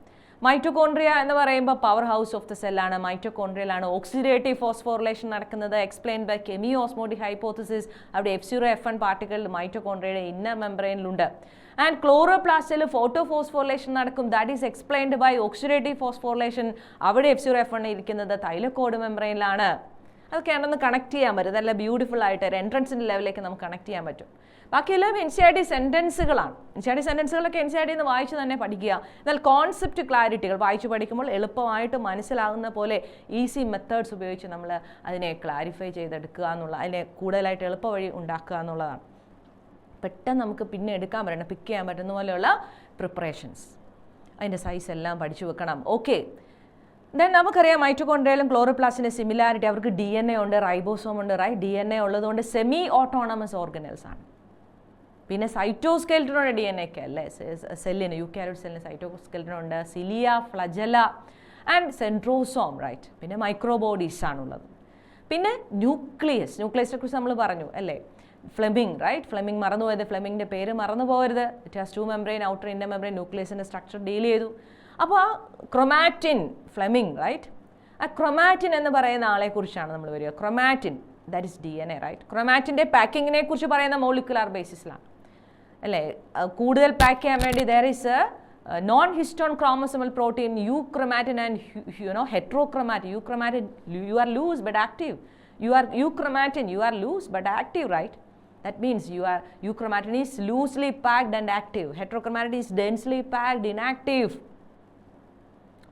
മൈറ്റോകോൺട്രിയ എന്ന് പറയുമ്പോൾ പവർ ഹൗസ് ഓഫ് ദ സെല്ലാണ്. മൈറ്റോകോൺട്രിയയിലാണ് ഓക്സിഡേറ്റീവ് ഫോസ്ഫോറിലേഷൻ നടക്കുന്നത്, എക്സ്പ്ലെയിൻ ബൈ കെമിയോസ്മോട്ടിക് ഹൈപ്പോത്തസിസ്. അവിടെ F0F1 പാർട്ടിക്കിൾ മൈറ്റോകോൺട്രിയയുടെ ഇന്നർ മെംബ്രെയിനിലുണ്ട്. ആൻഡ് ക്ലോറോപ്ലാസ്റ്റിൽ ഫോട്ടോഫോസ്ഫോറിലേഷൻ നടക്കും, that is explained by oxidative phosphorylation. അവിടെ F0F1 ഇരിക്കുന്നത് തൈലക്കോഡ് മെംബ്രെയിനിലാണ്. അതൊക്കെയാണെന്ന് കണക്ട് ചെയ്യാൻ പറ്റും. നല്ല ബ്യൂട്ടിഫുൾ ആയിട്ട് ഒരു എൻട്രൻസിൻ്റെ ലെവലിലേക്ക് നമുക്ക് കണക്ട് ചെയ്യാൻ പറ്റും. ബാക്കിയെല്ലാം NCERT സെൻറ്റൻസുകളാണ്. NCERT സെൻറ്റൻസുകളൊക്കെ NCERT നിന്ന് വായിച്ച് തന്നെ പഠിക്കുക. എന്നാൽ കോൺസെപ്റ്റ് ക്ലാരിറ്റികൾ വായിച്ച് പഠിക്കുമ്പോൾ എളുപ്പമായിട്ട് മനസ്സിലാകുന്ന പോലെ ഈസി മെത്തേഡ്സ് ഉപയോഗിച്ച് നമ്മൾ അതിനെ ക്ലാരിഫൈ ചെയ്തെടുക്കുക എന്നുള്ള, അതിനെ കൂടുതലായിട്ട് എളുപ്പ വഴി ഉണ്ടാക്കുക എന്നുള്ളതാണ്. പെട്ടെന്ന് നമുക്ക് പിന്നെ എടുക്കാൻ പറ്റണം, പിക്ക് ചെയ്യാൻ പറ്റുന്ന പോലെയുള്ള പ്രിപ്പറേഷൻസ്, അതിൻ്റെ സൈസ് എല്ലാം പഠിച്ചു വെക്കണം. ഓക്കെ, ദെൻ നമുക്കറിയാം മൈറ്റോകോൺട്രിയയിലും ക്ലോറോപ്ലാസ്റ്റിൻ്റെ സിമിലാരിറ്റി, അവർക്ക് DNA ഉണ്ട്, റൈബോസോം ഉണ്ട്, റൈറ്റ്? DNA ഉള്ളതുകൊണ്ട് സെമി ഓട്ടോണമസ് ഓർഗനൽസ് ആണ്. പിന്നെ സൈറ്റോസ്കെൽറ്റനുണ്ട് DNA ഒക്കെ അല്ലേ, സെല്ലിന്, യൂകാരിയോട്ട് സെല്ലിന് സൈറ്റോസ്കെൽറ്റനുണ്ട്, cilia, flagella and centrosome, right? പിന്നെ മൈക്രോബോഡീസ് ആണുള്ളത്. പിന്നെ ന്യൂക്ലിയസിനെ കുറിച്ച് നമ്മൾ പറഞ്ഞു അല്ലേ, ഫ്ലെമിംഗ്, റൈറ്റ്? ഫ്ലെമിംഗ് മറന്നുപോയത്, ഫ്ലെമിങ്ങിൻ്റെ പേര് മറന്നു പോകരുത്. It has 2 membrane, outer inner membrane. ന്യൂക്ലിയസിൻ്റെ സ്ട്രക്ചർ ഡീൽ ചെയ്തു. അപ്പോൾ ആ ക്രൊമാറ്റിൻ, ഫ്ലെമിംഗ്, റൈറ്റ്? ആ ക്രൊമാറ്റിൻ എന്ന് പറയുന്ന ആളെക്കുറിച്ചാണ് നമ്മൾ വരിക. Chromatin, that is DNA, right? ക്രൊമാറ്റിൻ്റെ പാക്കിങ്ങിനെ കുറിച്ച് പറയുന്ന മോളിക്കുലാർ ബേസിസിലാണ് അല്ലേ. കൂടുതൽ പാക്ക് ചെയ്യാൻ വേണ്ടി there is a non-histone chromosomal protein, euchromatin and heterochromatin. Euchromatin, you are loose but active. Euchromatin, you are loose but active, right? That means euchromatin is loosely packed and active. Heterochromatin is densely packed, inactive.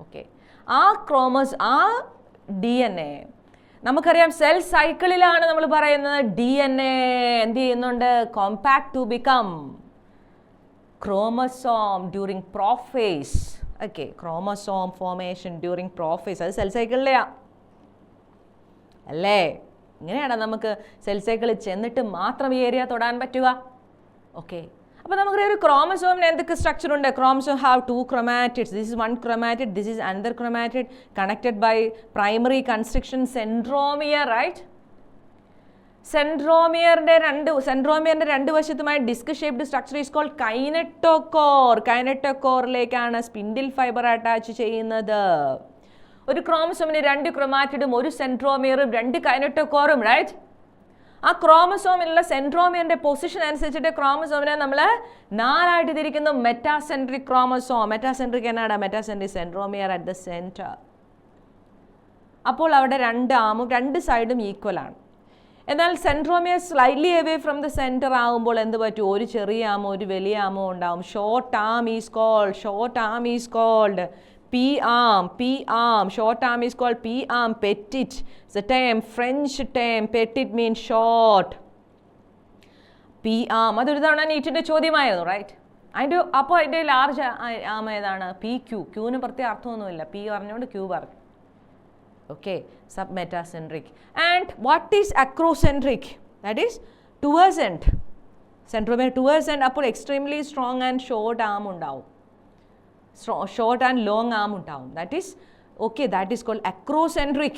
Okay. ആ DNA നമുക്കറിയാം cell സൈക്കിളിലാണ് നമ്മൾ പറയുന്നത്. DNA എന്ത് ചെയ്യുന്നുണ്ട്? Compact to become chromosome during prophase. Okay, chromosome formation during prophase, അത് cell സൈക്കിളിലെയാ അല്ലേ? ഇങ്ങനെയാണ് നമുക്ക് സെൽ സൈക്കിളിൽ ചെന്നിട്ട് മാത്രം ഈ ഏരിയ തൊടാൻ പറ്റുക. ഓക്കെ, അപ്പോൾ നമുക്കറിയാം ഒരു ക്രോമസോമിന് എന്തൊക്കെ സ്ട്രക്ചർ ഉണ്ട്? Chromosome have 2 chromatids. This is 1 chromatid, this is another chromatid connected by primary constriction centromere, right? സെൻട്രോമിയറിന്റെ രണ്ട് വശത്തുമായി disc shaped structure is called kinetochore. കൈനറ്റോകോറിലേക്കാണ് സ്പിൻഡിൽ ഫൈബർ അറ്റാച്ച് ചെയ്യുന്നത്. ഒരു ക്രോമസോമിന് 2 ക്രൊമാറ്റിഡും 1 സെൻട്രോമിയറും 2 കൈനറ്റോകോറും, റൈറ്റ്? ആ ക്രോമസോമിലുള്ള സെൻട്രോമിയറിന്റെ പൊസിഷൻ അനുസരിച്ചിട്ട് ക്രോമസോമിനെ നമ്മൾ 4 ആയിട്ട് തിരിക്കുന്നു. മെറ്റാസെൻട്രിക് ക്രോമസോം, മെറ്റാസെൻട്രിക് എന്നാണ്? Metacentric centromere at the centre. അപ്പോൾ അവിടെ 2 ആമും 2 സൈഡും ഈക്വൽ ആണ്. എന്നാൽ centromere slightly away from the centre ആകുമ്പോൾ എന്ത് പറ്റും? ഒരു ചെറിയ ആമോ ഒരു വലിയ ആമോ ഉണ്ടാവും. Short arm is called P-arm. Short arm is called P-arm. Petit. It's a term, French term. Petit means short. P-arm. അതൊരു തവണ നീറ്റിൻ്റെ ചോദ്യമായിരുന്നു, റൈറ്റ്? അപ്പോൾ അതിൻ്റെ ലാർജ് ആം ഏതാണ്? PQ. ക്യൂവിന് പ്രത്യേക അർത്ഥമൊന്നുമില്ല, P പറഞ്ഞുകൊണ്ട് Q പറഞ്ഞു. Okay, sub metacentric. And what is acrocentric? That is towards end. Centromere towards end. അപ്പോൾ extremely strong and short arm ഉണ്ടാവും, ഷോർട്ട് ആൻഡ് ലോങ് ആം ഉണ്ടാവും. That is that is called acrocentric.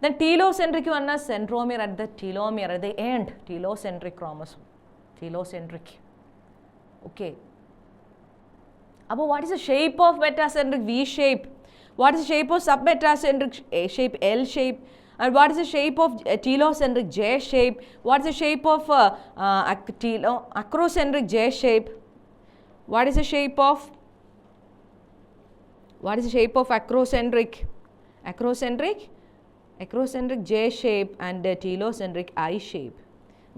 Then telocentric പറഞ്ഞാൽ centromere at the telomere, at the end, telocentric chromosome. Okay. അപ്പോൾ what is the shape of metacentric? V shape. What is the shape of submetacentric? A shape, L shape. And what is the shape of telocentric? J shape. What is the shape of acrocentric? J shape. What is the shape of acrocentric? acrocentric J shape and telocentric I shape.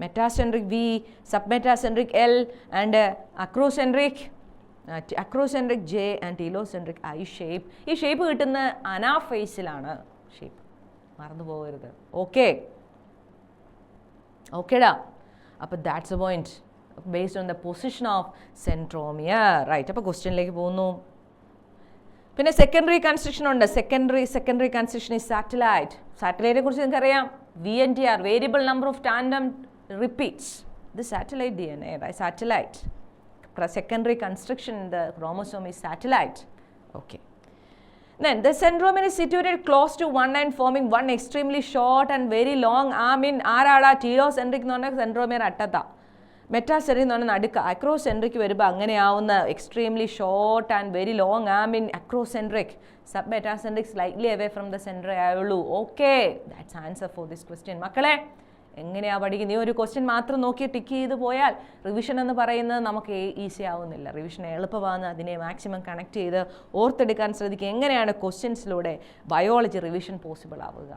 Metacentric V, submetacentric L and acrocentric J and telocentric I shape. ഈ shape കിട്ടുന്ന അനാഫേസിലാണ് shape, മറന്നു പോകരുത്. ഓക്കേടാ. അപ്പോൾ that's a point based on the position of centromere, right. അപ്പോൾ ക്വസ്റ്റ്യനിലേക്ക് പോകുന്നു. പിന്നെ സെക്കൻഡറി കൺസ്ട്രക്ഷൻ ഉണ്ട്. Secondary construction is satellite. സാറ്റലൈറ്റിനെ കുറിച്ച് നിങ്ങൾക്കറിയാം, VNTR, variable number of tandem repeats. ഇത് satellite DNA, right? Satellite. Secondary construction in the chromosome is satellite. Okay. Then the centromere is situated close to one end, forming one extremely short and very long arm in ആരാടാ? telocentric എന്ന് പറഞ്ഞാൽ centromere അറ്റത്താ, metacentric എന്ന് പറഞ്ഞാൽ നടുക്ക്, acrocentric വരുമ്പോൾ അങ്ങനെയാവുന്ന extremely short and very long arm in acrocentric, sub metacentric slightly away from the centre ആയുള്ളൂ. Okay, that's answer for this question. മക്കളെ എങ്ങനെയാണ് പഠിക്കുന്നത്? ഈ ഒരു ക്വസ്റ്റ്യൻ മാത്രം നോക്കി ടിക്ക് ചെയ്ത് പോയാൽ റിവിഷൻ എന്ന് പറയുന്നത് നമുക്ക് ഈസി ആവുന്നില്ല. റിവിഷൻ എളുപ്പമാകുന്ന അതിനെ മാക്സിമം കണക്ട് ചെയ്ത് ഓർത്തെടുക്കാൻ ശ്രദ്ധിക്കുക. എങ്ങനെയാണ് ക്വസ്റ്റ്യൻസിലൂടെ ബയോളജി റിവിഷൻ പോസിബിൾ ആവുക?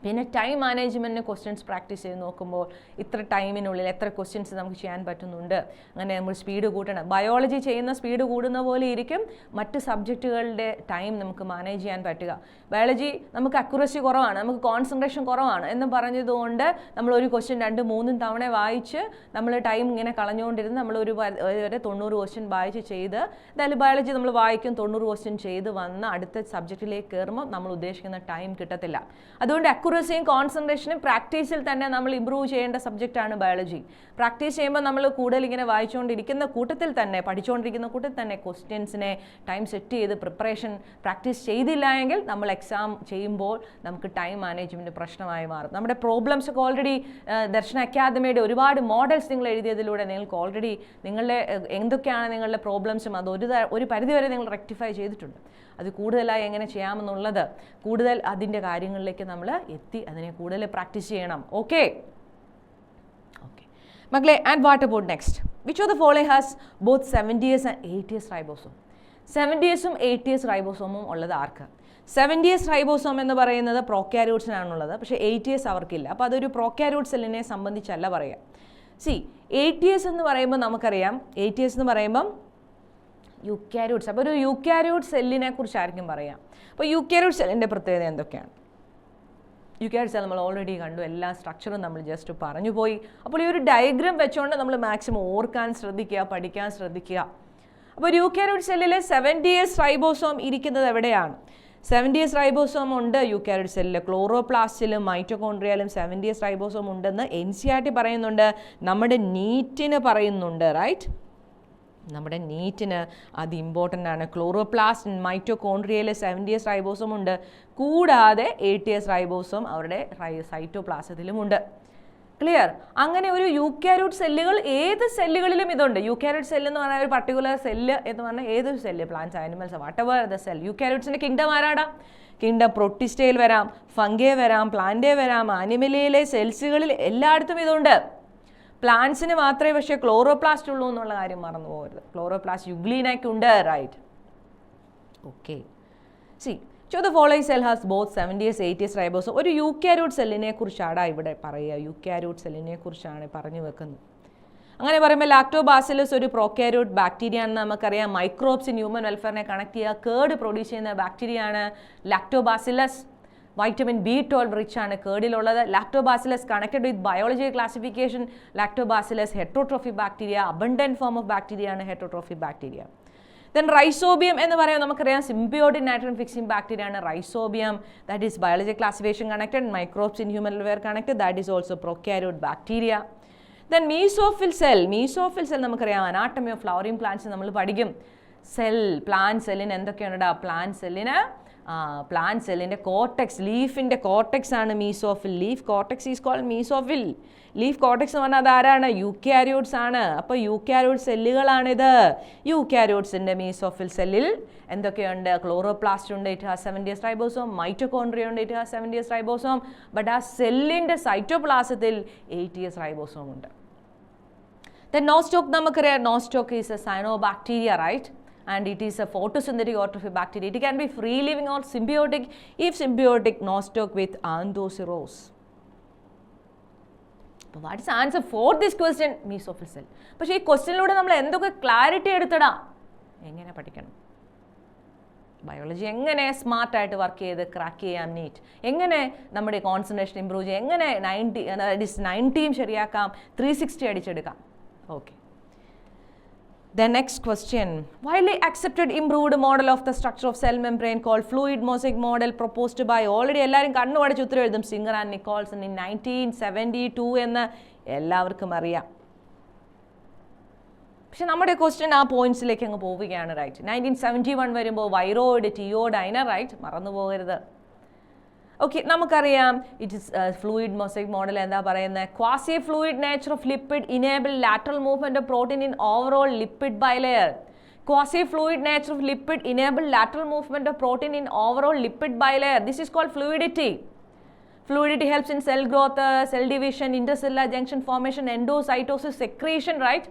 പിന്നെ ടൈം മാനേജ്മെൻറ്റിന് ക്വസ്റ്റ്യൻസ് പ്രാക്ടീസ് ചെയ്ത് നോക്കുമ്പോൾ ഇത്ര ടൈമിനുള്ളിൽ എത്ര ക്വസ്റ്റ്യൻസ് നമുക്ക് ചെയ്യാൻ പറ്റുന്നുണ്ട്, അങ്ങനെ നമ്മൾ സ്പീഡ് കൂട്ടണം. ബയോളജി ചെയ്യുന്ന സ്പീഡ് കൂടുന്ന പോലെ ഇരിക്കും മറ്റ് സബ്ജക്റ്റുകളുടെ ടൈം നമുക്ക് മാനേജ് ചെയ്യാൻ പറ്റുക. ബയോളജി നമുക്ക് അക്യുറസി കുറവാണ്, നമുക്ക് കോൺസെൻട്രേഷൻ കുറവാണ് എന്ന് പറഞ്ഞതുകൊണ്ട് നമ്മൾ ഒരു ക്വസ്റ്റ്യൻ 2-3 തവണ വായിച്ച് നമ്മൾ ടൈം ഇങ്ങനെ കളഞ്ഞുകൊണ്ടിരുന്ന് നമ്മൾ ഒരു വരെ 90 ക്വസ്റ്റ്യൻ വായിച്ച് ചെയ്ത്, എന്തായാലും ബയോളജി നമ്മൾ വായിക്കും 90 ക്വസ്റ്റ്യൻ ചെയ്ത് വന്ന് അടുത്ത സബ്ജക്റ്റിലേക്ക് കയറുമ്പോൾ നമ്മൾ ഉദ്ദേശിക്കുന്ന ടൈം കിട്ടത്തില്ല. അതുകൊണ്ട് അക്യുറസിയും കോൺസെൻട്രേഷനും പ്രാക്ടീസിൽ തന്നെ നമ്മൾ ഇമ്പ്രൂവ് ചെയ്യേണ്ട സബ്ജക്റ്റാണ് ബയോളജി. പ്രാക്ടീസ് ചെയ്യുമ്പോൾ നമ്മൾ കൂടുതൽ ഇങ്ങനെ വായിച്ചുകൊണ്ടിരിക്കുന്ന കൂട്ടത്തിൽ തന്നെ, പഠിച്ചുകൊണ്ടിരിക്കുന്ന കൂട്ടത്തിൽ തന്നെ ക്വസ്റ്റ്യൻസിനെ ടൈം സെറ്റ് ചെയ്ത് പ്രിപ്പറേഷൻ പ്രാക്ടീസ് ചെയ്തില്ല എങ്കിൽ നമ്മൾ എക്സാം ചെയ്യുമ്പോൾ നമുക്ക് ടൈം മാനേജ്മെൻറ്റ് പ്രശ്നമായി മാറും. നമ്മുടെ പ്രോബ്ലംസ് ഒക്കെ ഓൾറെഡി ദർശന അക്കാദമിയുടെ ഒരുപാട് മോഡൽസ് നിങ്ങൾ എഴുതിയതിലൂടെ നിങ്ങൾക്ക് ഓൾറെഡി നിങ്ങളുടെ എന്തൊക്കെയാണ് നിങ്ങളുടെ പ്രോബ്ലംസും അത് ഒരു പരിധിവരെ നിങ്ങൾ റെക്ടിഫൈ ചെയ്തിട്ടുണ്ട്. അത് കൂടുതലായി എങ്ങനെ ചെയ്യാമെന്നുള്ളത് കൂടുതൽ അതിൻ്റെ കാര്യങ്ങളിലേക്ക് നമ്മൾ എത്തി അതിനെ കൂടുതൽ പ്രാക്ടീസ് ചെയ്യണം. ഓക്കെ മക്കളെ, and what about next? Which of the following has both 70S and 80S ribosome? 70Sഉം 80S റൈബോസോമും ഉള്ളത് ആർക്ക്? 70S റൈബോസോം എന്ന് പറയുന്നത് പ്രോക്യാരിയോട്സിനാണുള്ളത്, പക്ഷേ 80S അവർക്കില്ല. അപ്പോൾ അതൊരു പ്രോക്യാരിയോട്ട് സെല്ലിനെ സംബന്ധിച്ചല്ല പറയുക. 80S എന്ന് പറയുമ്പോൾ നമുക്കറിയാം, 80S എന്ന് പറയുമ്പം യൂക്യാരിയോട്സ്. അപ്പോൾ ഒരു യൂക്യാരിയോട്ട് സെല്ലിനെ കുറിച്ചായിരിക്കും പറയാം. അപ്പോൾ യൂക്യാരിയോട്ട് സെല്ലിൻ്റെ പ്രത്യേകത എന്തൊക്കെയാണ്? യൂക്യാരിയോട്ട് സെൽ നമ്മൾ ഓൾറെഡി കണ്ടു, എല്ലാ സ്ട്രക്ചറും നമ്മൾ ജസ്റ്റ് പറഞ്ഞു പോയി. അപ്പോൾ ഈ ഒരു ഡയഗ്രാം വെച്ചുകൊണ്ട് നമ്മൾ മാക്സിമം ഓർക്കാൻ ശ്രദ്ധിക്കുക, പഠിക്കാൻ ശ്രദ്ധിക്കുക. അപ്പോൾ യൂക്യാരിയോട്ട് സെല്ലിൽ 70S റൈബോസോം ഇരിക്കുന്നത് എവിടെയാണ്? 70S റൈബോസോം ഉണ്ട് യൂക്യാരിയോട്ട് സെല്ലിൽ. ക്ലോറോപ്ലാസ്റ്റിലും മൈറ്റോകോൺഡ്രിയയിലും 70S റൈബോസോം ഉണ്ടെന്ന് NCERT പറയുന്നുണ്ട്, നമ്മുടെ നീറ്റിന് പറയുന്നുണ്ട്, റൈറ്റ്? നമ്മുടെ നീറ്റിന് അത് ഇമ്പോർട്ടൻ്റ് ആണ്. ക്ലോറോപ്ലാസ്റ്റ് മൈറ്റോകോൺഡ്രിയയിലെ 70S റൈബോസോം ഉണ്ട്, കൂടാതെ 80S റൈബോസോം അവരുടെ സൈറ്റോപ്ലാസത്തിലുമുണ്ട്. ക്ലിയർ? അങ്ങനെ ഒരു യൂക്യാരിയോട്ട് സെല്ലുകൾ ഏത് സെല്ലുകളിലും ഇതുണ്ട്. യൂക്യാരിയോട്ട് സെല്ല് എന്ന് പറഞ്ഞാൽ ഒരു പർട്ടിക്കുലർ സെല്ല് എന്ന് പറഞ്ഞാൽ ഏതൊരു cell, plants, animals, whatever the cell. യൂക്യാരിയോട്സിൻ്റെ കിങ്ഡം ആരാടാ? കിങ്ഡം പ്രൊട്ടിസ്റ്റയിൽ വരാം, ഫംഗേ വരാം, പ്ലാന്റേ വരാം, ആനിമലിയിലെ സെൽസുകളിൽ എല്ലായിടത്തും ഇതുണ്ട്. പ്ലാന്റ്സിന് മാത്രമേ പക്ഷേ ക്ലോറോപ്ലാസ്റ്റ് ഉള്ളൂ എന്നുള്ള കാര്യം മറന്നു പോകരുത്. ക്ലോറോപ്ലാസ്റ്റ് യുഗ്ലീനൊക്കെ ഉണ്ട്, right? Okay. So the following cell has both 70S 80S ribosome. ഒരു യൂക്യാരിയോട്ട് സെല്ലിനെ കുറിച്ചാണ് ഇവിടെ പറയുക. യൂക്യാരിയോട്ട് സെല്ലിനെ കുറിച്ചാണ് പറഞ്ഞു വെക്കുന്നത്. അങ്ങനെ പറയുമ്പോൾ ലാക്ടോബാസിലസ് ഒരു പ്രോക്യാരിയോട്ട് ബാക്ടീരിയ ആണെന്ന് നമുക്കറിയാം. മൈക്രോബ്സ് ഇൻ ഹ്യൂമൻ വെൽഫെയറിനെ കണക്ട് ചെയ്യുക, കേർഡ് പ്രൊഡ്യൂസ് ചെയ്യുന്ന ബാക്ടീരിയ ആണ് ലാക്ടോബാസിലസ്. വൈറ്റമിൻ B12 റിച്ച് ആണ് കേർഡിലുള്ളത്. Lactobacillus connected with biological classification, lactobacillus heterotrophic bacteria, abundant form of bacteria ആണ് ഹെറ്ററോട്രോഫിക് ബാക്ടീരിയ. ദെൻ റൈസോബിയം എന്ന് പറയുമ്പോൾ നമുക്കറിയാം സിംബിയോട്ടിക് നൈട്രജൻ ഫിക്സിംഗ് ബാക്ടീരിയ ആണ് rhizobium. That is biological classification connected, microbes in human welfare connected, that is also prokaryote bacteria. Then mesophyll cell. Mesophyll cell നമുക്കറിയാം anatomy of flowering plants നമ്മൾ പഠിക്കും. Cell, plant സെല്ലിന് എന്തൊക്കെയാണ്? Plant സെല്ലിൻ്റെ cortex, ലീഫിൻ്റെ cortex ആണ് mesophyll. Leaf cortex is called mesophyll. Leaf cortex എന്ന് പറഞ്ഞാൽ അതാരാണ്? യൂക്യാരിയോട്സ് ആണ്. അപ്പോൾ യൂക്യാരിയോട്ട് സെല്ലുകളാണിത്. യൂക്യാരിയോട്സിൻ്റെ മീസോഫിൽ സെല്ലിൽ എന്തൊക്കെയുണ്ട്? ക്ലോറോപ്ലാസ്റ്റ് ഉണ്ട്, it has 70S ribosome. Mitochondria ഉണ്ട്, it has 70S ribosome. But ആ സെല്ലിൻ്റെ സൈറ്റോപ്ലാസത്തിൽ 80S റൈബോസോം ഉണ്ട്. ദെൻ നോസ്റ്റോക്ക് നമുക്കറിയാം. Nostoc is a cyanobacteria, right? and it is a photosynthetic autotrophic bacteria. It can be free living or symbiotic. If symbiotic, nostoc with anthoceros. So what is the answer for this question? Mesophyll cell. പക്ഷേ ഈ ക്വസ്റ്റ്യനിലൂടെ നമ്മൾ എന്തൊക്കെ clarity എടുത്തടാ? എങ്ങനെ പഠിക്കണം? Biology എങ്ങനെ സ്മാർട്ടായിട്ട് work ചെയ്ത് crack ചെയ്യാം NEET, എങ്ങനെ നമ്മുടെ കോൺസെൻട്രേഷൻ ഇമ്പ്രൂവ് ചെയ്യാം, എങ്ങനെ 90 ശരിയാക്കാം, 360 അടിച്ചെടുക്കാം. Okay. The next question, widely accepted improved model of the structure of cell membrane called fluid mosaic model proposed by already എല്ലാവരും കണ്ണു അടച്ച് ഉത്തരം എഴുതും സിംഗർ ആൻഡ് നിക്കോൾസൺ in 1972 എന്ന് എല്ലാവർക്കും അറിയാം. പക്ഷെ നമ്മുടെ ക്വസ്റ്റ്യൻ ആ പോയിന്റ്സിലേക്ക് അങ്ങ് പോവുകയാണ്. റൈറ്റ്. 1971 വരുമ്പോൾ വൈറോയിഡ് ടിയോഡൈന, റൈറ്റ്, മറന്നു പോകരുത്. ഓക്കെ, നമുക്കറിയാം it is fluid mosaic model എന്താ പറയുന്നത്? Quasi fluid nature of lipid enable lateral movement of protein in overall lipid bilayer. Quasi fluid nature of lipid enable lateral movement of protein in overall lipid bilayer. This is called fluidity. Fluidity helps in cell growth, cell division, intercellular junction formation, endocytosis, secretion, right?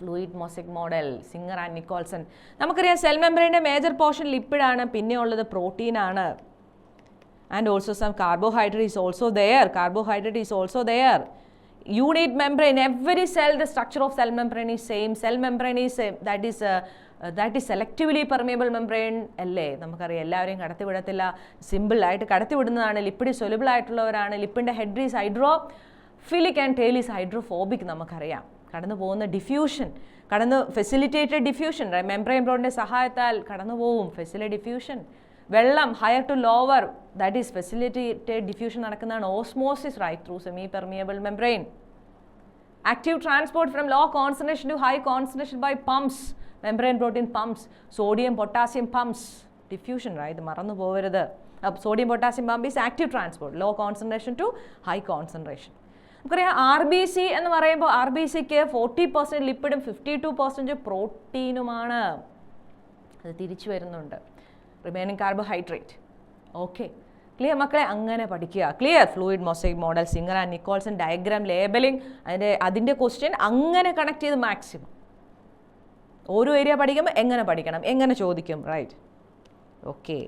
Fluid mosaic model, Singer and Nicholson. നമുക്കറിയാം cell മെംബ്രെയിൻ്റെ major portion lipid ആണ്, പിന്നെ ഉള്ളത് protein ആണ്. And also some carbohydrate is also there. Carbohydrate is also there. Unit membrane, every cell, the structure of cell membrane is same. Cell membrane is that is selectively permeable membrane അല്ലേ? നമുക്കറിയാം എല്ലാവരെയും കടത്തി വിടത്തില്ല, സിമ്പിളായിട്ട് കടത്തി വിടുന്നതാണ്. Lipid soluble ആയിട്ടുള്ളവരാണ്. ലിപ്പിഡിൻ്റെ head is hydrophilic and tail is hydrophobic. നമുക്കറിയാം കടന്നു പോകുന്ന ഡിഫ്യൂഷൻ, ഫെസിലിറ്റേറ്റഡ് ഡിഫ്യൂഷൻ, മെംബ്രെയിൻ പ്രോട്ടീൻ്റെ സഹായത്താൽ കടന്നു പോവും ഫെസിലിറ്റേറ്റഡ് ഡിഫ്യൂഷൻ. വെള്ളം higher to lower, that is facilitated diffusion നടക്കുന്നതാണ്. Osmosis, right, through semi permeable membrane. Active transport from low concentration to high concentration by pumps, membrane protein pumps, sodium potassium pumps, diffusion, right, മറന്നു പോകരുത്. Sodium potassium pump is active transport, law concentration to high concentration. നമുക്കറിയാം RBC എന്ന് പറയുമ്പോൾ RBCക്ക് 40% ലിപ്പിഡും 52% പ്രോട്ടീനുമാണ്. അത് തിരിച്ചു വരുന്നുണ്ട്. Remaining carbohydrate. Okay, clear മക്കളെ? അങ്ങനെ പഠിക്കുക. Clear? Fluid mosaic model, Singer and Nicolson, diagram, labelling, അതിൻ്റെ ക്വസ്റ്റ്യൻ അങ്ങനെ കണക്ട് ചെയ്ത് മാക്സിമം ഓരോ ഏരിയ പഠിക്കുമ്പോൾ എങ്ങനെ പഠിക്കണം, എങ്ങനെ ചോദിക്കും, right? Okay.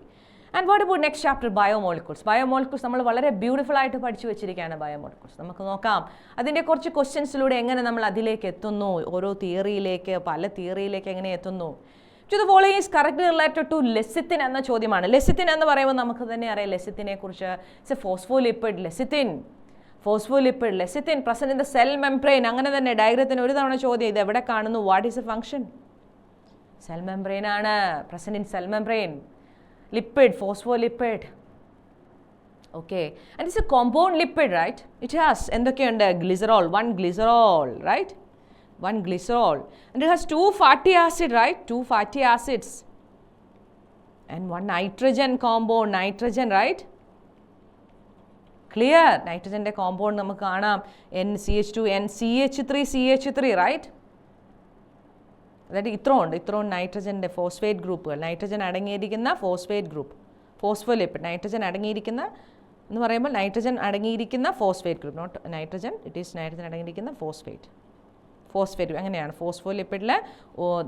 And what about next chapter? Biomolecules. Biomolecules നമ്മൾ വളരെ ബ്യൂട്ടിഫുൾ ആയിട്ട് പഠിച്ചു വെച്ചിരിക്കുകയാണ്. ബയോമോളിക്യൂൾസ് നമുക്ക് നോക്കാം. അതിൻ്റെ കുറച്ച് ക്വസ്റ്റ്യൻസിലൂടെ എങ്ങനെ നമ്മൾ അതിലേക്ക് എത്തുന്നു, ഓരോ തിയറിയിലേക്ക്, പല തിയറിയിലേക്ക് എങ്ങനെ എത്തുന്നു. To the following is correctly related to lecithin എന്ന ചോദ്യമാണ്. ലെസിത്തിൻ എന്ന് പറയുമ്പോൾ നമുക്ക് തന്നെ അറിയാം ലെസിത്തിനെ കുറിച്ച്. It's a phospholipid. Lecithin, phospholipid, lecithin present in the cell membrane. അങ്ങനെ തന്നെ ഡയഗ്രത്തിന് ഒരു തവണ ചോദ്യം, ഇത് എവിടെ കാണുന്നു? What is a function? Cell membrane ആണ്, present in cell membrane. Lipid, phospholipid. Okay, and it's a compound lipid, right? It has എന്തൊക്കെയുണ്ട്? Glycerol, one glycerol, right? One glycerol, and it has 2 fatty acid, right? 2 fatty acids and 1 nitrogen compound, nitrogen, right? Clear? Nitrogen compound നമുക്ക് കാണാം NCH2, NCH3, CH3, right? അതായത് ഇത്രോൺ നൈട്രജൻ്റെ phosphate ഗ്രൂപ്പുകൾ, nitrogen അടങ്ങിയിരിക്കുന്ന phosphate group, phospholipid, nitrogen അടങ്ങിയിരിക്കുന്ന എന്ന് പറയുമ്പോൾ നൈട്രജൻ അടങ്ങിയിരിക്കുന്ന phosphate group, not nitrogen, it is nitrogen അടങ്ങിയിരിക്കുന്ന ഫോസ്ഫേറ്റ് അങ്ങനെയാണ്. ഫോസ്ഫോലിപ്പിഡിൽ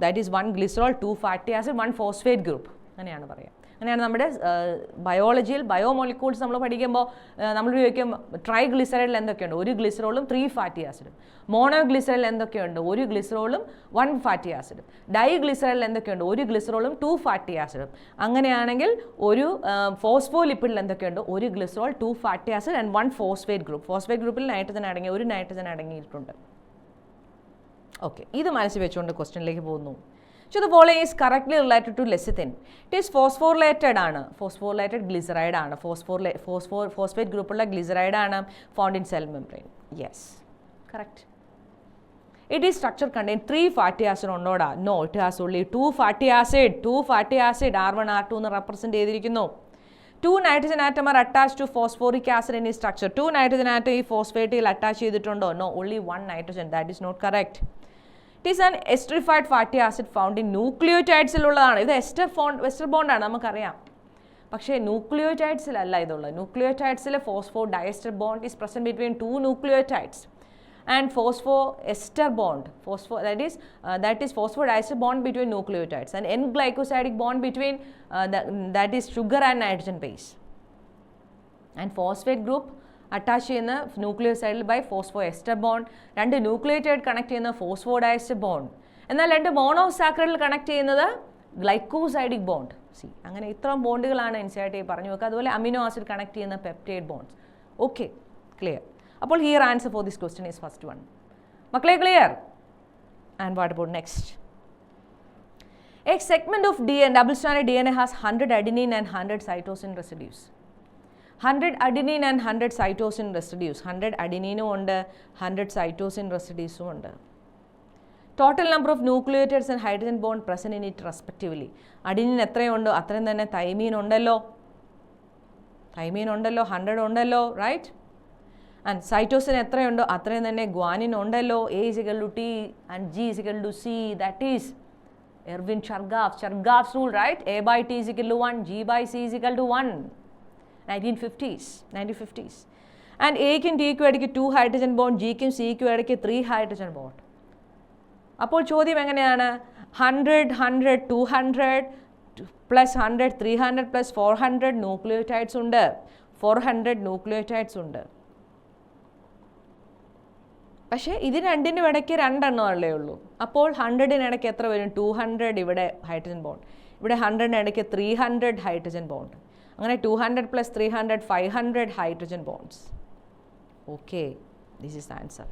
that is 1 glycerol, 2 fatty acid, 1 phosphate group, അങ്ങനെയാണ് പറയുക. അങ്ങനെയാണ് നമ്മുടെ ബയോളജിയിൽ ബയോമോളിക്യൂൾസ് നമ്മൾ പഠിക്കുമ്പോൾ നമ്മൾ ഉപയോഗിക്കും. ട്രൈഗ്ലിസറൈഡിൽ എന്തൊക്കെയുണ്ട്? 1 ഗ്ലിസറോളും 3 ഫാറ്റി ആസിഡും. മോണോഗ്ലിസറൈഡിൽ എന്തൊക്കെയുണ്ട്? 1 ഗ്ലിസറോളും 1 ഫാറ്റി ആസിഡും. ഡൈഗ്ലിസറൈഡിൽ എന്തൊക്കെയുണ്ട്? 1 ഗ്ലിസറോളും 2 ഫാറ്റി ആസിഡും. അങ്ങനെയാണെങ്കിൽ ഒരു ഫോസ്ഫോലിപ്പിഡിൽ എന്തൊക്കെയുണ്ട്? 1 glycerol, 2 fatty acid and 1 phosphate group. Phosphate ഗ്രൂപ്പിൽ ഒരു നൈട്രജൻ അടങ്ങിയിട്ടുണ്ട്. ഓക്കെ, ഇത് മനസ്സിൽ വെച്ചുകൊണ്ട് ക്വസ്റ്റ്യനിലേക്ക് പോകുന്നു. So the following is correctly related to lecithin. It is phosphorylated ആണ്, phosphorylated glyceride ആണ്, phosphate group ഉള്ള glyceride ആണ്, found in cell membrane. Yes, correct. It is structure contain 3 fatty acid ഉണ്ടോടാ? No, it has only 2 fatty acid, R1 R2 എന്ന് represent ചെയ്തിരിക്കുന്നു. 2 nitrogen atom are attached to phosphoric acid in its structure. 2 nitrogen atom ഈ ഫോസ്ഫേറ്റിൽ attach ചെയ്തിട്ടുണ്ടോ? No, only 1 nitrogen. That is not correct. It is an esterified fatty acid found in nucleotides-ലുള്ളതാണ്. ഇത് ester ബോണ്ടാണ്, നമുക്കറിയാം. പക്ഷേ ന്യൂക്ലിയോടൈഡ്സിലല്ല ഇതുള്ളത്. ന്യൂക്ലിയോടൈഡ്സിലെ phosphodiester bond is present between 2 nucleotides. and phosphoester bond. That is phosphodiester bond between nucleotides, and N-glycosidic bond between that is sugar and nitrogen base. And phosphate group attach ചെയ്യുന്ന ന്യൂക്ലിയോസൈഡിൽ ബൈ ഫോസ്ഫോഎസ്റ്റർ ബോണ്ട്, രണ്ട് nucleotide connect ചെയ്യുന്ന phosphodiester bond, എന്നാൽ രണ്ട് മോണോസാക്രൈഡിൽ connect ചെയ്യുന്നത് glycosidic bond. See അങ്ങനെ ഇത്രയും ബോണ്ടുകളാണ് NCERT പറഞ്ഞു വെക്കുക. അതുപോലെ അമിനോ ആസിഡ് കണക്ട് ചെയ്യുന്ന പെപ്റ്റൈഡ് ബോണ്ട്സ്. Okay, clear. അപ്പോൾ here answer for this question is first one. മക്കളെ clear? And what about next? A segment of double stranded DNA has 100 adenine and 100 cytosine residues. 100 adenine and 100 cytosine residues. 100 adenine ഉണ്ട്, 100 cytosine residues ഉണ്ട്. Total number of nucleotides and hydrogen bond present in it respectively. Adenine എത്രയുണ്ടോ അത്രയും തന്നെ തൈമീൻ ഉണ്ടല്ലോ. 100 ഉണ്ടല്ലോ, right? And cytosine എത്രയുണ്ടോ അത്രയും തന്നെ guanine ഉണ്ടല്ലോ. A is equal to T and G is equal to C. That is Erwin Chargaff's rule, right? A by T is equal to 1, G by C is equal to 1. 1950s. And A ക്കും T ക്കും ഇടയ്ക്ക് 2 hydrogen bond, G ക്കും C ക്കും ഇടയ്ക്ക് 3 hydrogen bond. അപ്പോൾ ചോദ്യം എങ്ങനെയാണ്? 100, 100, 200 plus 100, 300 plus 400 nucleotides ഉണ്ട്. 400 ന്യൂക്ലിയോടൈഡ്സ് ഉണ്ട്. പക്ഷേ ഇത് രണ്ടിനും ഇടയ്ക്ക് 2 എണ്ണമല്ലേ ഉള്ളൂ. അപ്പോൾ 100-ന് ഇടയ്ക്ക് എത്ര വരും? 200 ഇവിടെ ഹൈഡ്രജൻ ബോണ്ട്, ഇവിടെ 100-ന് ഇടയ്ക്ക് 300 ഹൈഡ്രജൻ ബോണ്ട്. അങ്ങനെ 200 plus 300 500 hydrogen bonds. Okay, this is the answer.